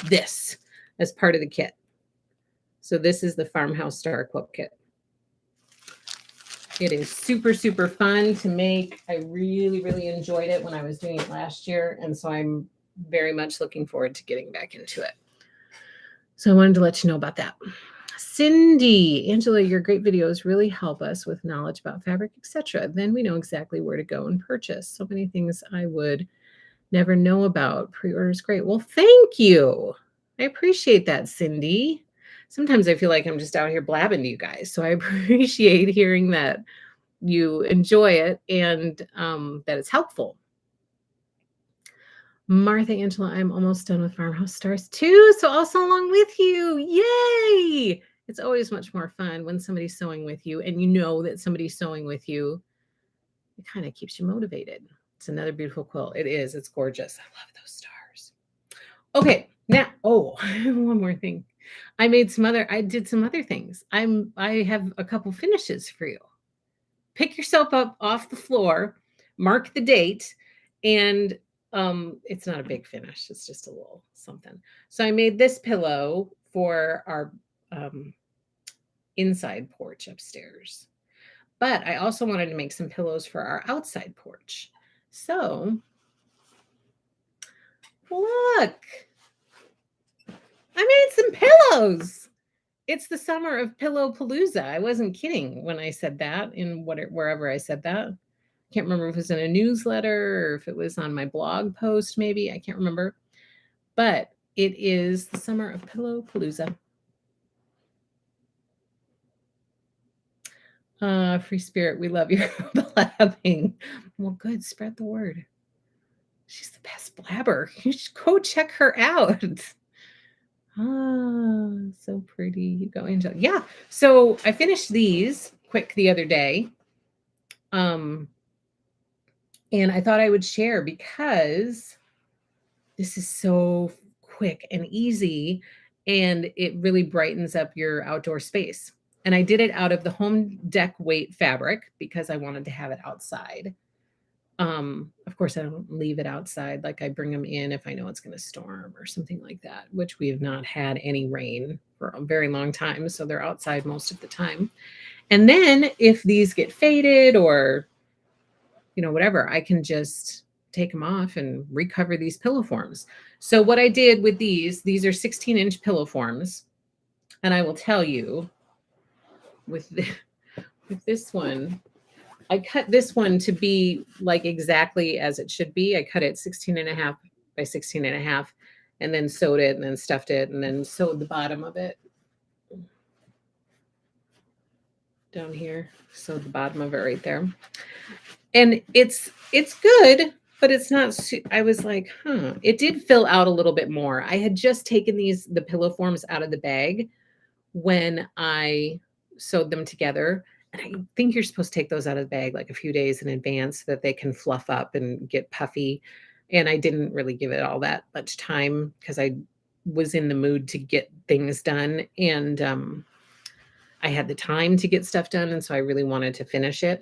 this as part of the kit. So this is the Farmhouse Star quilt kit. It is super, super fun to make. I really, really enjoyed it when I was doing it last year. And so I'm very much looking forward to getting back into it. So I wanted to let you know about that. Cindy, Angela, your great videos really help us with knowledge about fabric, etc. Then we know exactly where to go and purchase. So many things I would never know about. Pre-order is great. Well, thank you. I appreciate that, Cindy. Sometimes I feel like I'm just out here blabbing to you guys. So I appreciate hearing that you enjoy it and that it's helpful. Martha Angela, I'm almost done with Farmhouse Stars too. So also along with you. Yay! It's always much more fun when somebody's sewing with you and you know that somebody's sewing with you. It kind of keeps you motivated. It's another beautiful quilt. It is. It's gorgeous. I love those stars. Okay, now, oh, one more thing. I did some other things. I have a couple finishes for you. Pick yourself up off the floor, mark the date, and it's not a big finish. It's just a little something. So I made this pillow for our inside porch upstairs. But I also wanted to make some pillows for our outside porch. So look, I made some pillows. It's the summer of Pillow Palooza. I wasn't kidding when I said that wherever I said that. Can't remember if it was in a newsletter or if it was on my blog post, maybe. I can't remember. But it is the summer of Pillow Palooza. Free Spirit, we love your blabbing. Well, good. Spread the word. She's the best blabber. You should go check her out. So pretty. You go, Angel. Yeah. So I finished these quick the other day. And I thought I would share because this is so quick and easy and it really brightens up your outdoor space. And I did it out of the home deck weight fabric because I wanted to have it outside. Of course, I don't leave it outside. Like I bring them in if I know it's going to storm or something like that, which we have not had any rain for a very long time. So they're outside most of the time. And then if these get faded or, whatever, I can just take them off and recover these pillow forms. So what I did with these are 16-inch pillow forms. And I will tell you with this one, I cut this one to be like exactly as it should be. I cut it 16.5 by 16.5 and then sewed it and then stuffed it and then sewed the bottom of it down here. Sewed the bottom of it right there. And it's good, but it's not, I was like, it did fill out a little bit more. I had just taken the pillow forms out of the bag when I sewed them together. And I think you're supposed to take those out of the bag like a few days in advance so that they can fluff up and get puffy. And I didn't really give it all that much time because I was in the mood to get things done. And I had the time to get stuff done. And so I really wanted to finish it.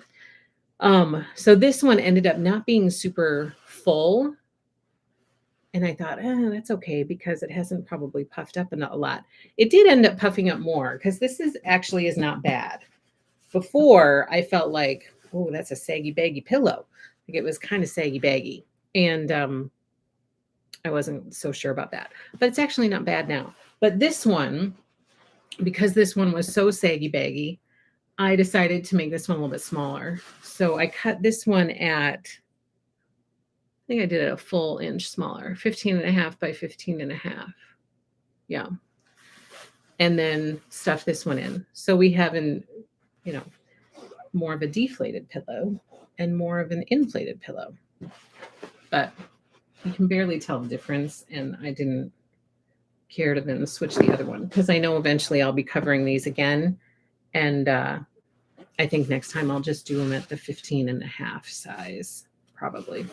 So this one ended up not being super full. And I thought, that's okay because it hasn't probably puffed up a lot. It did end up puffing up more because this is not bad. Before I felt like, oh, that's a saggy baggy pillow. Like it was kind of saggy baggy. And I wasn't so sure about that. But it's actually not bad now. But this one, because this one was so saggy baggy, I decided to make this one a little bit smaller. So I cut this one at, I think I did it a full inch smaller, 15.5 by 15.5. Yeah. And then stuff this one in. So we have more of a deflated pillow and more of an inflated pillow. But you can barely tell the difference. And I didn't care to then switch the other one because I know eventually I'll be covering these again. And I think next time I'll just do them at the 15.5 size, probably.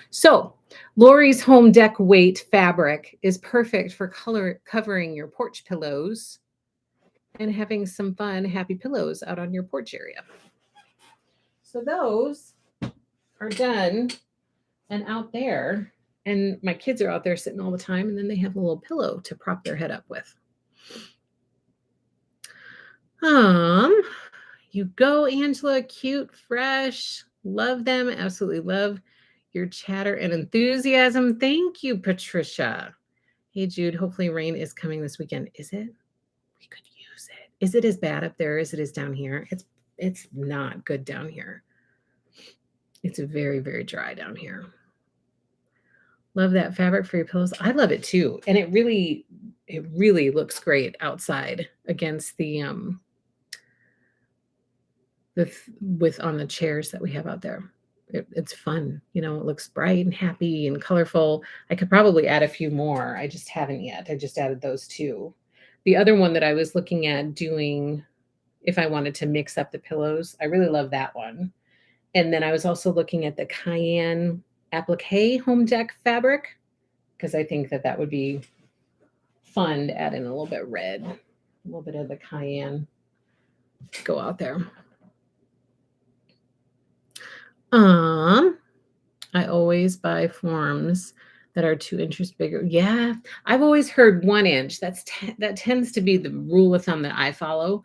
So Lori's home deck weight fabric is perfect for covering your porch pillows and having some fun, happy pillows out on your porch area. So those are done and out there. And my kids are out there sitting all the time. And then they have a little pillow to prop their head up with. You go, Angela. Cute, fresh. Love them. Absolutely love your chatter and enthusiasm. Thank you, Patricia. Hey, Jude. Hopefully rain is coming this weekend. Is it? We could use it. Is it as bad up there as it is down here? It's not good down here. It's very, very dry down here. Love that fabric for your pillows. I love it too. And it really looks great outside against the with on the chairs that we have out there. It's fun. You know, it looks bright and happy and colorful. I could probably add a few more. I just haven't yet. I just added those two. The other one that I was looking at doing, if I wanted to mix up the pillows, I really love that one. And then I was also looking at the cayenne applique home deck fabric because I think that that would be fun to add in a little bit red, a little bit of the cayenne. Go out there. I always buy forms that are 2 inches bigger. Yeah, I've always heard 1 inch. That tends to be the rule of thumb that I follow.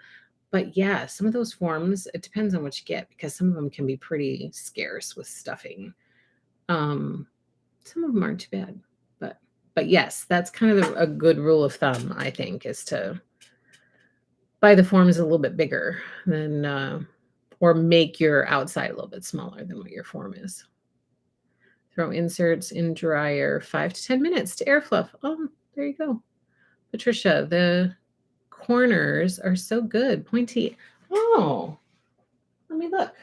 But yeah, some of those forms, it depends on what you get because some of them can be pretty scarce with stuffing. Some of them aren't too bad, but yes, that's kind of a good rule of thumb, I think, is to buy the forms a little bit bigger than or make your outside a little bit smaller than what your form is. Throw inserts in dryer 5 to 10 minutes to air fluff. Oh, there you go. Patricia, the corners are so good. Pointy. Oh, let me look.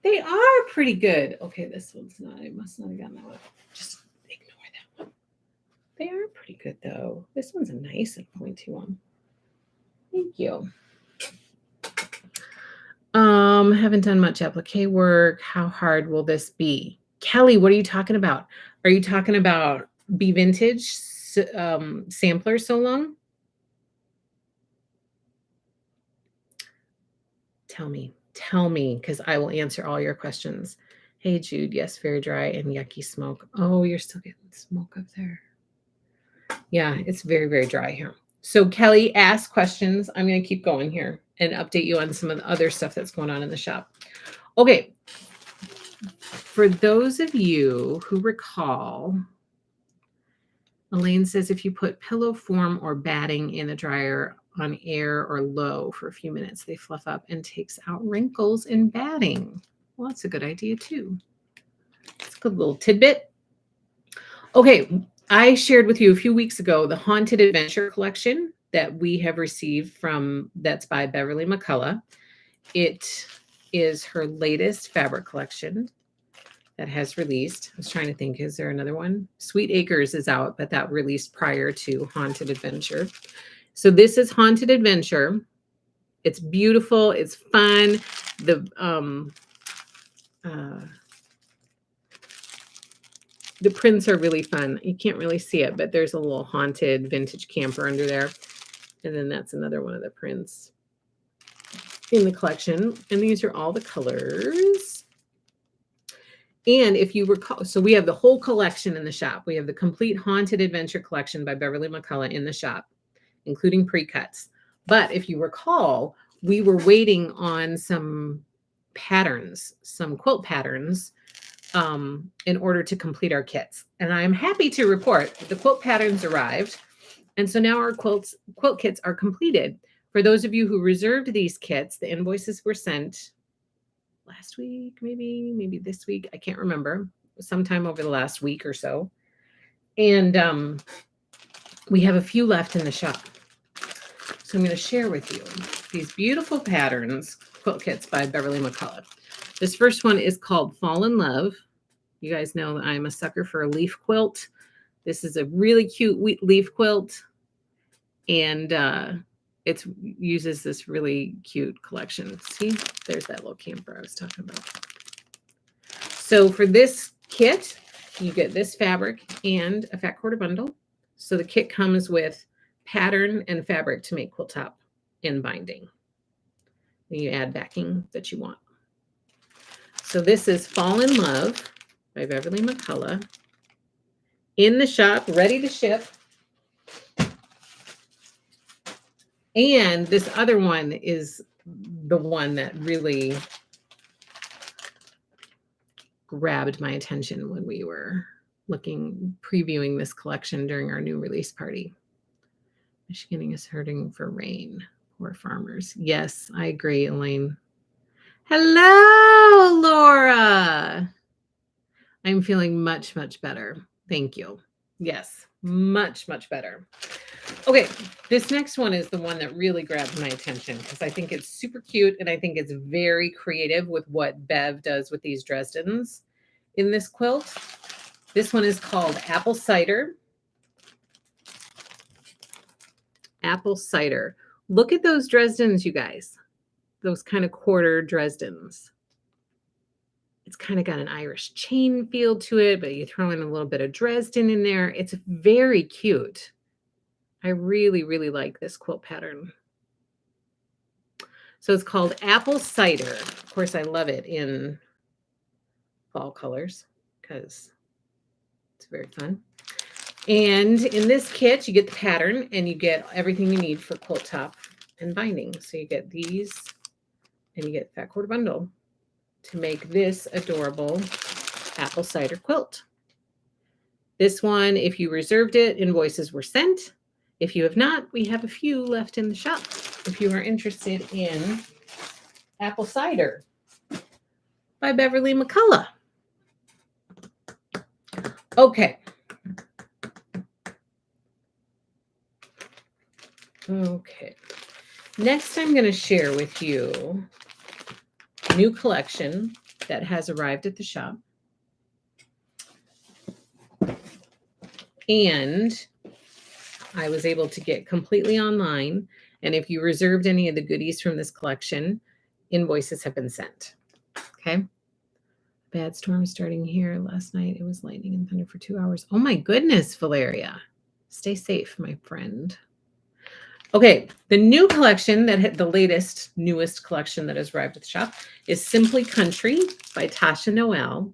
They are pretty good. Okay, this one's not. I must not have gotten that one. Just ignore that one. They are pretty good, though. This one's a nice and pointy one. Thank you. Haven't done much applique work. How hard will this be? Kelly, what are you talking about? Are you talking about Be Vintage sampler so long? Tell me, because I will answer all your questions. Hey, Jude, yes, very dry and yucky smoke. Oh, you're still getting smoke up there. Yeah, it's very, very dry here. So Kelly asked questions. I'm going to keep going here and update you on some of the other stuff that's going on in the shop. Okay. For those of you who recall, Elaine says if you put pillow form or batting in the dryer on air or low for a few minutes, they fluff up and takes out wrinkles in batting. Well, that's a good idea too. It's a good little tidbit. Okay, I shared with you a few weeks ago the Haunted Adventure collection that we have received that's by Beverly McCullough. It is her latest fabric collection that has released. I was trying to think, is there another one? Sweet Acres is out, but that released prior to Haunted Adventure. So this is Haunted Adventure. It's beautiful. It's fun. The prints are really fun. You can't really see it, but there's a little haunted vintage camper under there. And then that's another one of the prints in the collection. And these are all the colors. And if you recall, so we have the whole collection in the shop. We have the complete Haunted Adventure collection by Beverly McCullough in the shop, including pre-cuts. But if you recall, we were waiting on some patterns, some quilt patterns, in order to complete our kits. And I'm happy to report that the quilt patterns arrived. And so now our quilt kits are completed. For those of you who reserved these kits, the invoices were sent last week, maybe this week. I can't remember. Sometime over the last week or so. And we have a few left in the shop. So I'm going to share with you these beautiful patterns, quilt kits by Beverly McCullough. This first one is called Fall in Love. You guys know that I'm a sucker for a leaf quilt. This is a really cute leaf quilt. And it uses this really cute collection. See, there's that little camper I was talking about. So for this kit, you get this fabric and a fat quarter bundle. So the kit comes with pattern and fabric to make quilt top and binding. And you add backing that you want. So this is Fall in Love by Beverly McCullough. In the shop, ready to ship. And this other one is the one that really grabbed my attention when we were previewing this collection during our new release party. Michigan is hurting for rain. Poor farmers. Yes, I agree, Elaine. Hello, Laura. I'm feeling much, much better. Thank you. Yes, much, much better. Okay, this next one is the one that really grabbed my attention because I think it's super cute and I think it's very creative with what Bev does with these Dresdens in this quilt. This one is called Apple Cider. Apple Cider. Look at those Dresdens, you guys. Those kind of quarter Dresdens. It's kind of got an Irish chain feel to it, but you throw in a little bit of Dresden in there. It's very cute. I really, really like this quilt pattern. So it's called Apple Cider. Of course, I love it in fall colors because it's very fun. And in this kit, you get the pattern and you get everything you need for quilt top and binding. So you get these and you get fat quarter bundle to make this adorable apple cider quilt. This one, if you reserved it, invoices were sent. If you have not, we have a few left in the shop. If you are interested in Apple Cider by Beverly McCullough. Okay. Okay. Next, I'm going to share with you a new collection that has arrived at the shop. And I was able to get completely online. And if you reserved any of the goodies from this collection, invoices have been sent. Okay. Bad storm starting here last night. It was lightning and thunder for 2 hours. Oh my goodness, Valeria. Stay safe, my friend. Okay, the new collection that had the latest, newest collection that has arrived at the shop is Simply Country by Tasha Noel.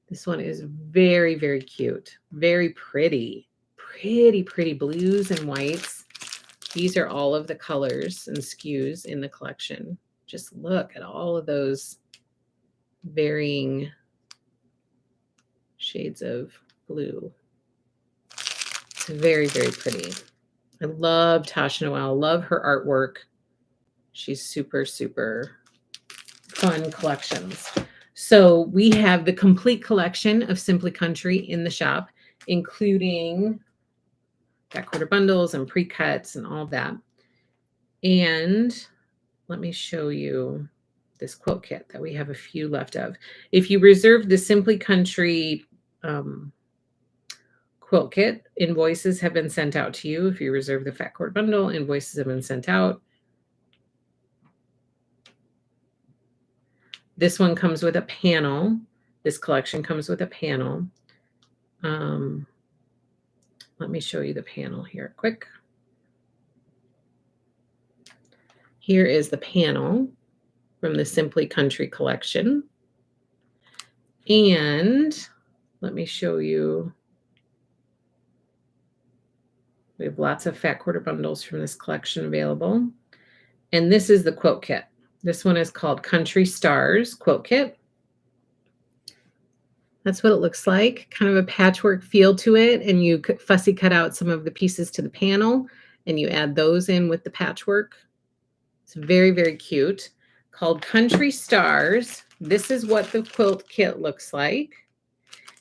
This one is very, very cute. Very pretty. Pretty blues and whites. These are all of the colors and SKUs in the collection. Just look at all of those varying shades of blue. It's very, very pretty. I love Tasha Noel. Love her artwork. She's super, super fun collections. So we have the complete collection of Simply Country in the shop, including fat quarter bundles and pre-cuts and all of that. And let me show you this quilt kit that we have a few left of. If you reserve the Simply Country quilt kit, invoices have been sent out to you. If you reserve the fat quarter bundle, invoices have been sent out. This one comes with a panel. This collection comes with a panel. Let me show you the panel here quick. Here is the panel from the Simply Country collection. And let me show you. We have lots of fat quarter bundles from this collection available. And this is the quilt kit. This one is called Country Stars Quilt Kit. That's what it looks like. Kind of a patchwork feel to it. And you fussy cut out some of the pieces to the panel and you add those in with the patchwork. It's very, very cute. Called Country Stars. This is what the quilt kit looks like.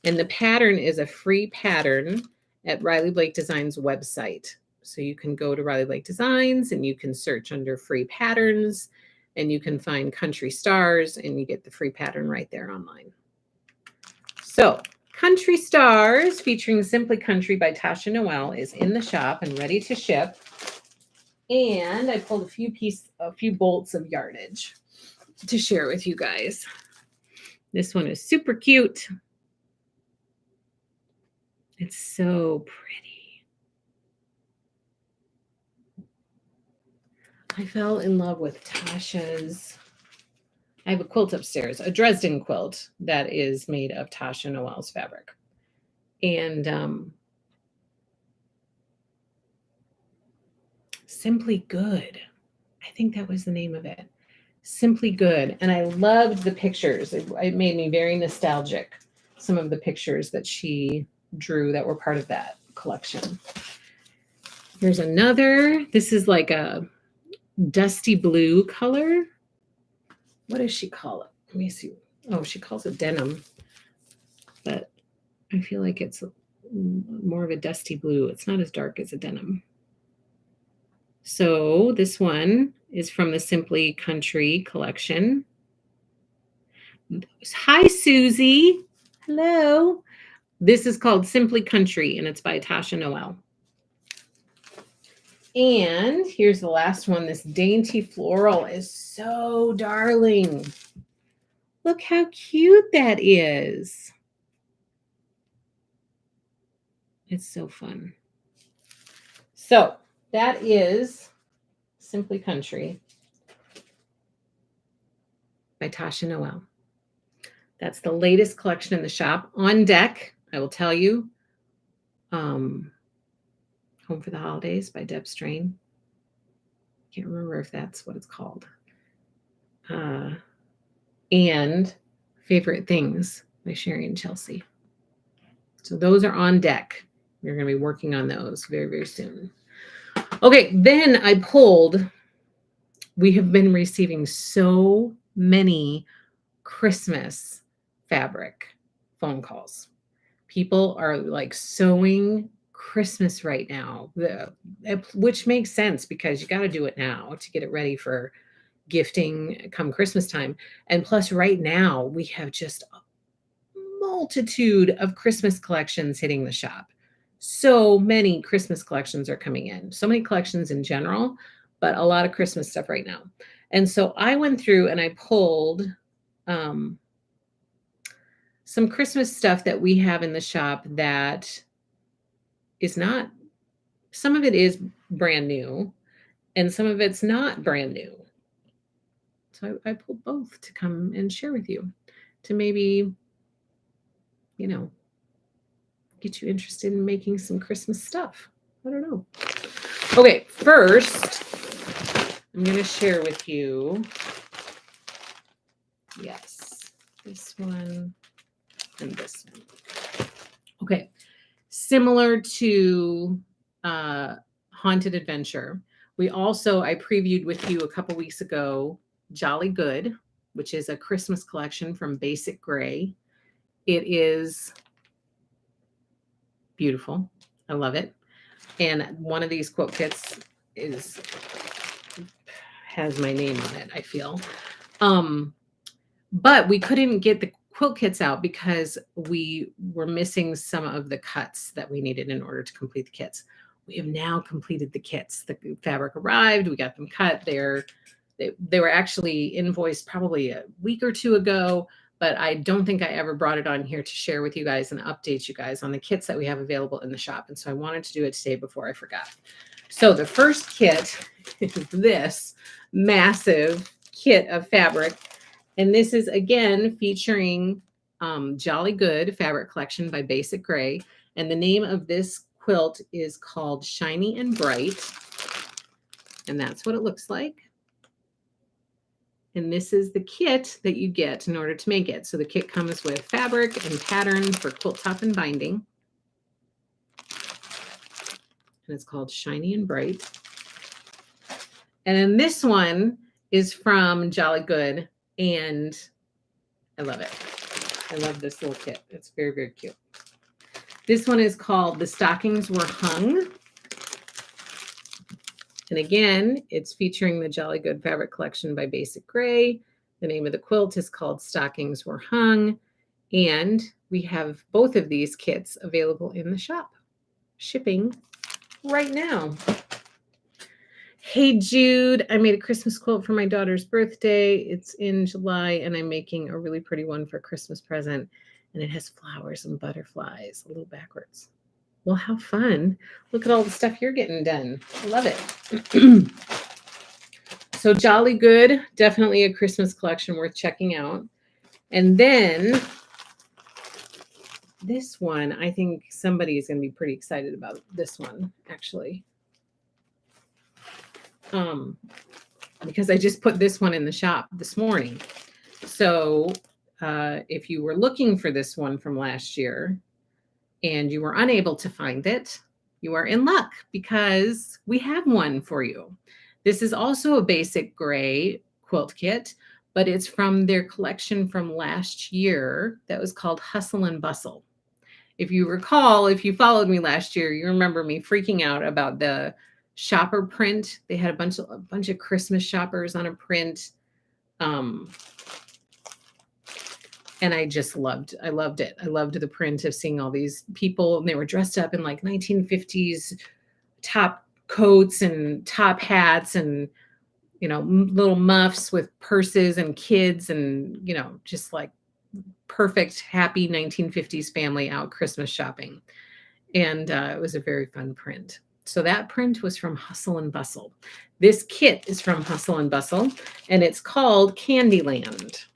And the pattern is a free pattern at Riley Blake Designs website. So you can go to Riley Blake Designs and you can search under free patterns and you can find Country Stars and you get the free pattern right there online. So Country Stars featuring Simply Country by Tasha Noel is in the shop and ready to ship. And I pulled a few bolts of yardage to share with you guys. This one is super cute. It's so pretty. I fell in love with Tasha's. I have a quilt upstairs, a Dresden quilt that is made of Tasha Noel's fabric. And Simply Good. I think that was the name of it. Simply Good. And I loved the pictures. It made me very nostalgic. Some of the pictures that she drew that were part of that collection. Here's another. This is like a dusty blue color. What does she call it? Let me see. Oh, she calls it denim. But I feel like it's more of a dusty blue. It's not as dark as a denim. So this one is from the Simply Country collection. Hi, Susie. Hello. This is called Simply Country, and it's by Tasha Noel. And here's the last one. This dainty floral is so darling. Look how cute that is. It's so fun. So that is Simply Country by Tasha Noel. That's the latest collection in the shop. On deck, I will tell you, Home for the Holidays by Deb Strain. Can't remember if that's what it's called. And Favorite Things by Sherry and Chelsea. So those are on deck. We're going to be working on those very, very soon. Okay, then I pulled, we have been receiving so many Christmas fabric phone calls. People are like sewing Christmas right now, which makes sense because you got to do it now to get it ready for gifting come Christmas time. And plus right now we have just a multitude of Christmas collections hitting the shop. So many Christmas collections are coming in, so many collections in general, but a lot of Christmas stuff right now. And so I went through and I pulled some Christmas stuff that we have in the shop that is not, some of it is brand new and some of it's not brand new. So I pulled both to come and share with you to maybe, you know, get you interested in making some Christmas stuff. I don't know. Okay, first, I'm going to share with you, yes, this one and this one. Okay, similar to Haunted Adventure, I previewed with you a couple weeks ago, Jolly Good, which is a Christmas collection from Basic Gray. It is beautiful. I love it. And one of these quilt kits has my name on it, I feel. But we couldn't get the quilt kits out because we were missing some of the cuts that we needed in order to complete the kits. We have now completed the kits. The fabric arrived. We got them cut. They were actually invoiced probably a week or two ago, but I don't think I ever brought it on here to share with you guys and update you guys on the kits that we have available in the shop. And so I wanted to do it today before I forgot. So the first kit is this massive kit of fabric. And this is, again, featuring Jolly Good fabric collection by Basic Gray. And the name of this quilt is called Shiny and Bright. And that's what it looks like. And this is the kit that you get in order to make it. So the kit comes with fabric and pattern for quilt top and binding. And it's called Shiny and Bright. And then this one is from Jolly Good. And I love it. I love this little kit. It's very, very cute. This one is called The Stockings Were Hung. And again, it's featuring the Jolly Good fabric collection by Basic Gray. The name of the quilt is called Stockings Were Hung. And we have both of these kits available in the shop, shipping right now. Hey, Jude, I made a Christmas quilt for my daughter's birthday. It's in July, and I'm making a really pretty one for a Christmas present. And it has flowers and butterflies, a little backwards. Well, how fun. Look at all the stuff you're getting done. I love it. So Jolly Good, definitely a Christmas collection worth checking out. And then this one, I think somebody is going to be pretty excited about this one, actually. Because I just put this one in the shop this morning. So if you were looking for this one from last year and you were unable to find it, you are in luck because we have one for you. This is also a Basic Gray quilt kit, but it's from their collection from last year that was called Hustle and Bustle. if you recall, if you followed me last year, you remember me freaking out about the shopper print. They had a bunch of Christmas shoppers on a print. And I loved it. I loved the print of seeing all these people, and they were dressed up in like 1950s top coats and top hats and, little muffs with purses and kids and, just like perfect, happy 1950s family out Christmas shopping. And it was a very fun print. So that print was from Hustle and Bustle. This kit is from Hustle and Bustle, and it's called Candyland.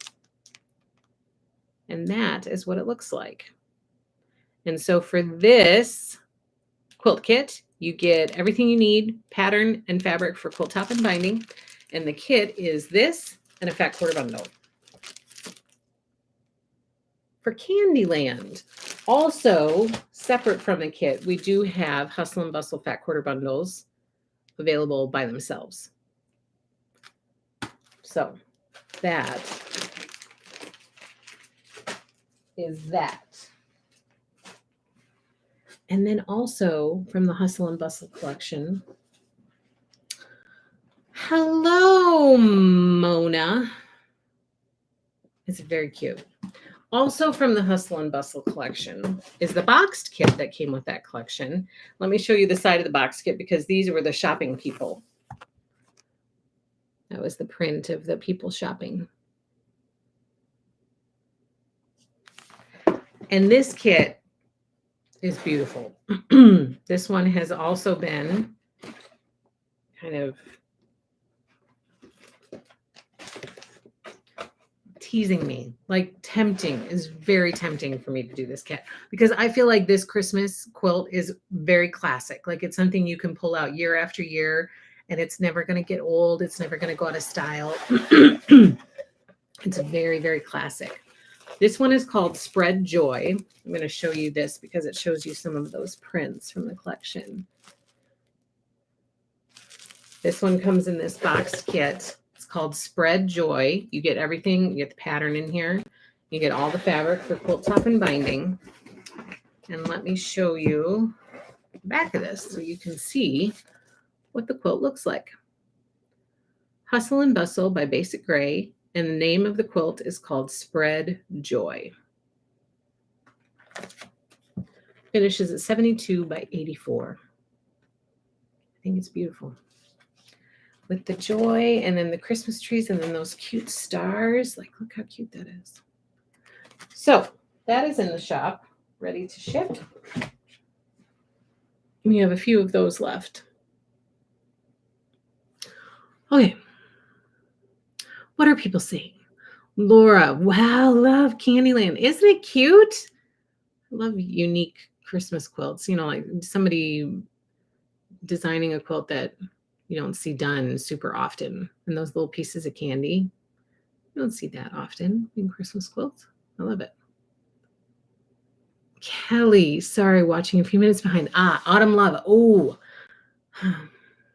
And that is what it looks like. And so for this quilt kit, you get everything you need, pattern and fabric for quilt top and binding. And the kit is this and a fat quarter bundle. For Candyland, also separate from the kit, we do have Hustle and Bustle fat quarter bundles available by themselves. So that is that. And then also from the Hustle and Bustle collection. Hello, Mona. It's very cute. Also from the Hustle and Bustle collection is the boxed kit that came with that collection. Let me show you the side of the boxed kit because these were the shopping people. That was the print of the people shopping. And this kit is beautiful. This one has also been kind of teasing me, like is very tempting for me to do this kit because I feel like this Christmas quilt is very classic. Like it's something you can pull out year after year and it's never going to get old. It's never going to go out of style. It's very, very classic. This one is called Spread Joy. I'm going to show you this because it shows you some of those prints from the collection. This one comes in this boxed kit. It's called Spread Joy. You get everything. You get the pattern in here. You get all the fabric for quilt top and binding. And let me show you the back of this so you can see what the quilt looks like. Hustle and Bustle by Basic Gray. And the name of the quilt is called Spread Joy. Finishes at 72 by 84. I think it's beautiful. With the joy and then the Christmas trees and then those cute stars. Like, look how cute that is. So that is in the shop, ready to ship. We have a few of those left. Okay. What are people saying? Laura, wow, love Candyland. Isn't it cute? I love unique Christmas quilts. Like somebody designing a quilt that you don't see done super often. And those little pieces of candy. You don't see that often in Christmas quilts. I love it. Kelly, sorry, watching a few minutes behind. Autumn Love. Oh,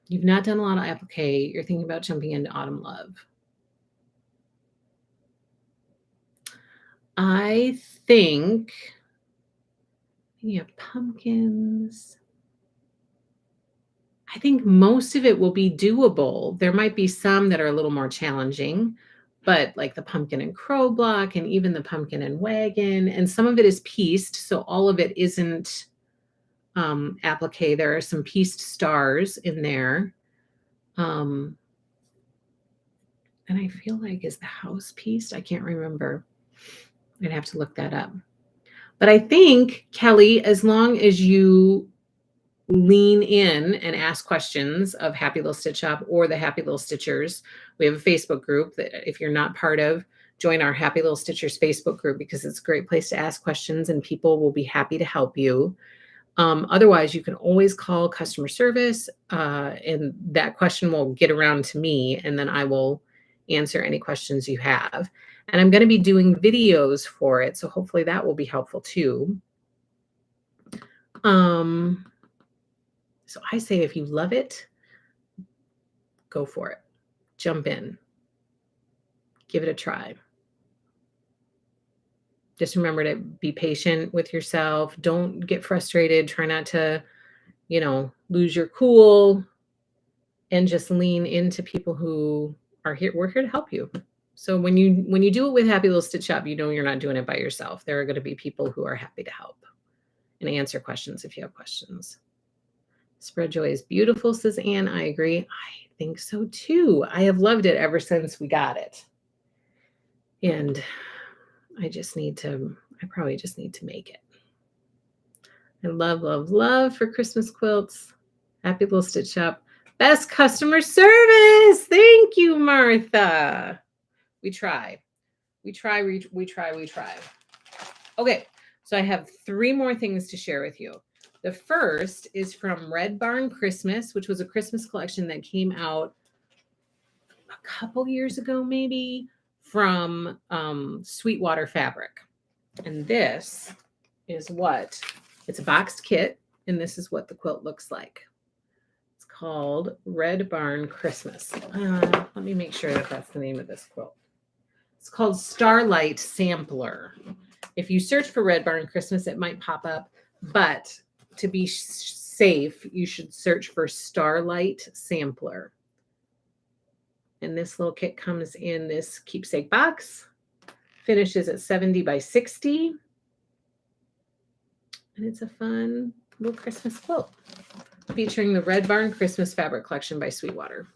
you've not done a lot of applique. You're thinking about jumping into Autumn Love. I think you have pumpkins. I think most of it will be doable. There might be some that are a little more challenging, but like the pumpkin and crow block and even the pumpkin and wagon, and some of it is pieced. So all of it isn't applique. There are some pieced stars in there. And I feel like, is the house pieced? I can't remember. I'd have to look that up. But I think, Kelly, as long as you lean in and ask questions of Happy Little Stitch Shop or the Happy Little Stitchers, we have a Facebook group that if you're not part of, join our Happy Little Stitchers Facebook group because it's a great place to ask questions and people will be happy to help you. Otherwise, you can always call customer service and that question will get around to me and then I will answer any questions you have. And I'm going to be doing videos for it. So hopefully that will be helpful too. So I say, if you love it, go for it. Jump in. Give it a try. Just remember to be patient with yourself. Don't get frustrated. Try not to, lose your cool, and just lean into people who are here. We're here to help you. So when you do it with Happy Little Stitch Shop, you're not doing it by yourself. There are going to be people who are happy to help and answer questions if you have questions. Spread Joy is beautiful, says Anne. I agree. I think so too. I have loved it ever since we got it. And I probably just need to make it. I love, love, love for Christmas quilts. Happy Little Stitch Shop. Best customer service. Thank you, Martha. We try. We try. Okay, so I have 3 more things to share with you. The first is from Red Barn Christmas, which was a Christmas collection that came out a couple years ago, maybe, from Sweetwater Fabric. And this is it's a boxed kit, and this is what the quilt looks like. It's called Red Barn Christmas. Let me make sure that that's the name of this quilt. It's called Starlight Sampler. If you search for Red Barn Christmas, it might pop up, but to be safe, you should search for Starlight Sampler. And this little kit comes in this keepsake box, finishes at 70 by 60. And it's a fun little Christmas quilt featuring the Red Barn Christmas Fabric Collection by Sweetwater.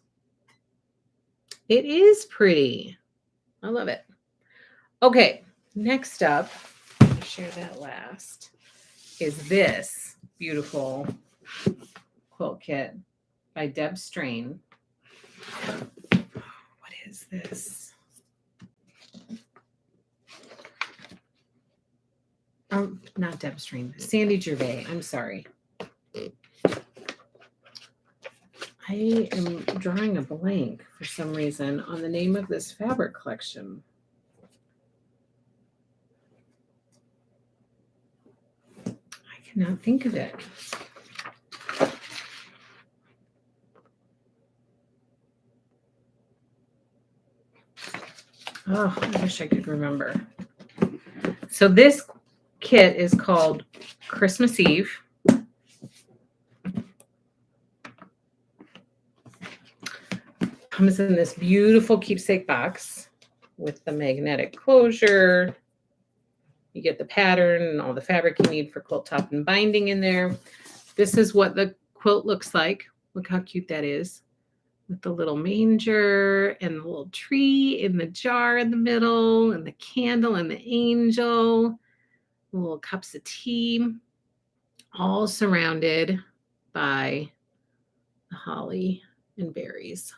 It is pretty. I love it. Okay, next up, I'll share that last, is this beautiful quilt kit by Deb Strain. What is this? Not Deb Strain, Sandy Gervais. I'm sorry. I am drawing a blank for some reason on the name of this fabric collection. I cannot think of it. Oh, I wish I could remember. So this kit is called Christmas Eve. Comes in this beautiful keepsake box with the magnetic closure. You get the pattern and all the fabric you need for quilt top and binding in there. This is what the quilt looks like. Look how cute that is, with the little manger and the little tree in the jar in the middle, and the candle and the angel, the little cups of tea, all surrounded by the holly and berries.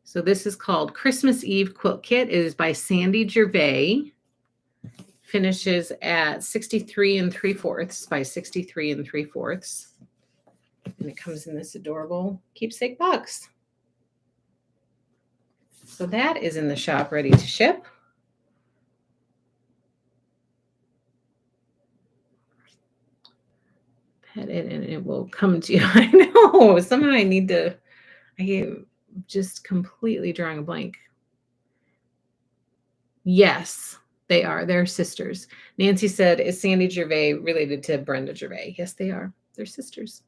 So this is called Christmas Eve Quilt Kit. It is by Sandy Gervais. Finishes at 63 3/4 by 63 3/4. And it comes in this adorable keepsake box. So that is in the shop ready to ship. Pet it and it will come to you. I know. Somehow I just completely drawing a blank. Yes, they are. They're sisters. Nancy said, is Sandy Gervais related to Brenda Gervais? Yes, they are. They're sisters.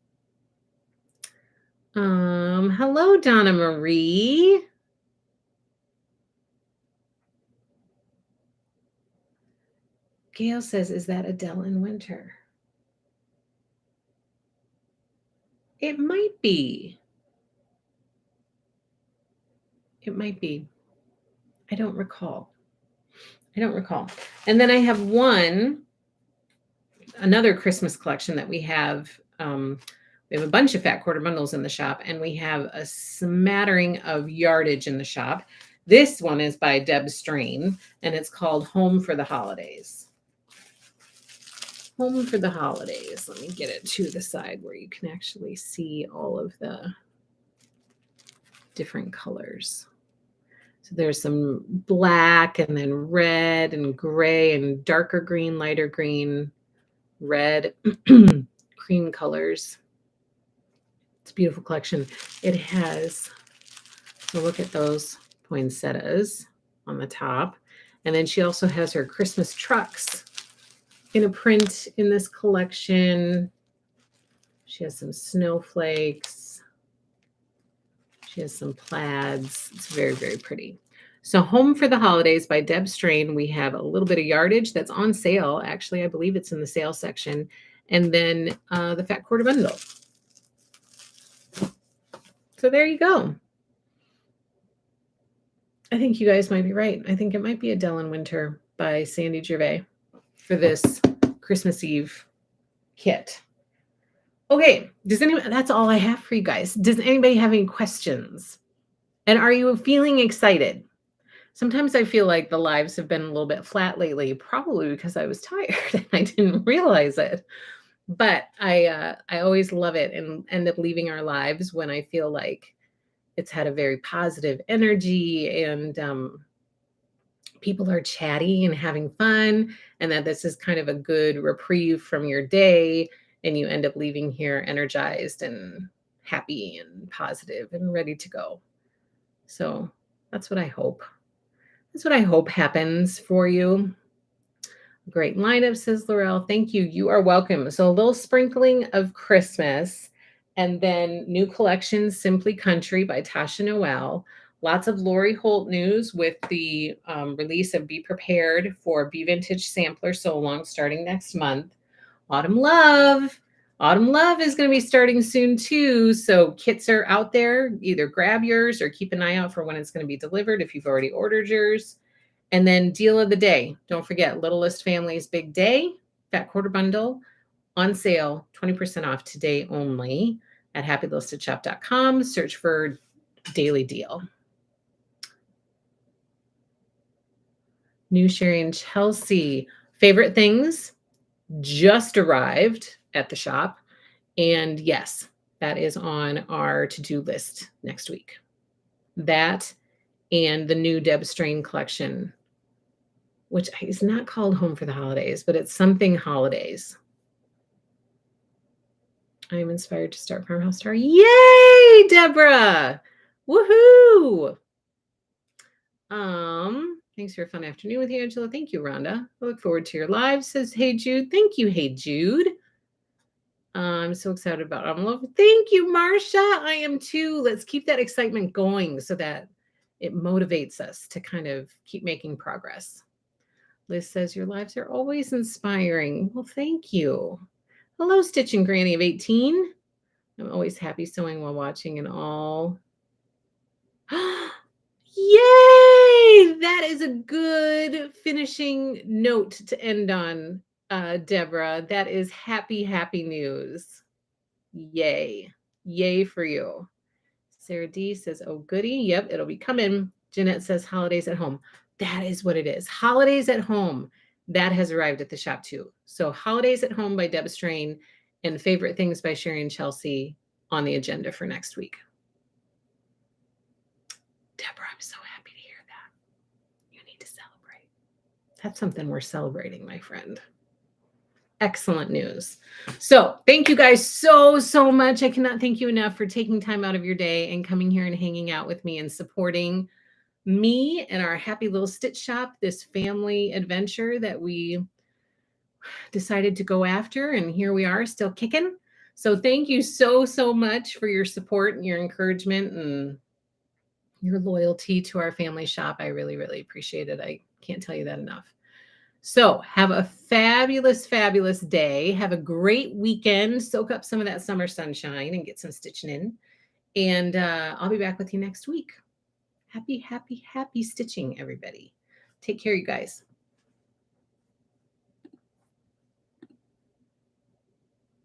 Hello, Donna Marie. Gail says, is that Adele in Winter? It might be. It might be. I don't recall. And then I have another Christmas collection that we have. We have a bunch of fat quarter bundles in the shop, and we have a smattering of yardage in the shop. This one is by Deb Strain, and it's called Home for the Holidays. Home for the Holidays. Let me get it to the side where you can actually see all of the different colors. So there's some black and then red and gray and darker green, lighter green, red, cream colors. It's a beautiful collection. It has, so look at those poinsettias on the top. And then she also has her Christmas trucks in a print in this collection. She has some snowflakes. She has some plaids. It's very, very pretty. So Home for the Holidays by Deb Strain. We have a little bit of yardage that's on sale. Actually, I believe it's in the sale section. And then the Fat Quarter Bundle. So there you go. I think you guys might be right. I think it might be Adele in Winter by Sandy Gervais for this Christmas Eve kit. Okay, that's all I have for you guys. Does anybody have any questions? And are you feeling excited? Sometimes I feel like the lives have been a little bit flat lately, probably because I was tired and I didn't realize it. But I always love it and end up leaving our lives when I feel like it's had a very positive energy and people are chatty and having fun, and that this is kind of a good reprieve from your day, and you end up leaving here energized and happy and positive and ready to go. So that's what I hope. That's what I hope happens for you. Great lineup, says Laurel. Thank you. You are welcome. So a little sprinkling of Christmas, and then new collections, Simply Country by Tasha Noel. Lots of Lori Holt news with the release of Be Prepared for Be Vintage Sampler So Long starting next month. Autumn Love. Autumn Love is going to be starting soon too. So kits are out there. Either grab yours or keep an eye out for when it's going to be delivered if you've already ordered yours. And then deal of the day. Don't forget, Littlest Family's Big Day, Fat Quarter Bundle on sale, 20% off today only at happylistedshop.com. Search for daily deal. New Sherry and Chelsea. Favorite things just arrived at the shop. And yes, that is on our to-do list next week. That and the new Deb Strain collection, which is not called Home for the Holidays, but it's something holidays. I'm inspired to start Farmhouse Star. Yay, Deborah! Woohoo! Thanks for a fun afternoon with you, Angela. Thank you, Rhonda. I look forward to your live, says Hey Jude. Thank you, Hey Jude. I'm so excited about envelope. Thank you, Marsha. I am too. Let's keep that excitement going so that it motivates us to kind of keep making progress. Liz says your lives are always inspiring. Well, thank you. Hello, Stitching Granny of 18. I'm always happy sewing while watching and all. Yay! That is a good finishing note to end on, Deborah. That is happy, happy news. Yay. Yay for you. Sarah D says, oh, goody. Yep, it'll be coming. Jeanette says holidays at home. That is what it is. Holidays at home. That has arrived at the shop too. So Holidays at Home by Deb Strain and Favorite Things by Sherry and Chelsea on the agenda for next week. Deborah, I'm so happy to hear that. You need to celebrate. That's something we're celebrating, my friend. Excellent news. So thank you guys so, so much. I cannot thank you enough for taking time out of your day and coming here and hanging out with me and supporting me and our happy little stitch shop, this family adventure that we decided to go after. And here we are still kicking. So thank you so, so much for your support and your encouragement and your loyalty to our family shop. I really, really appreciate it. I can't tell you that enough. So have a fabulous, fabulous day. Have a great weekend. Soak up some of that summer sunshine and get some stitching in. And I'll be back with you next week. Happy, happy, happy stitching, everybody. Take care, you guys.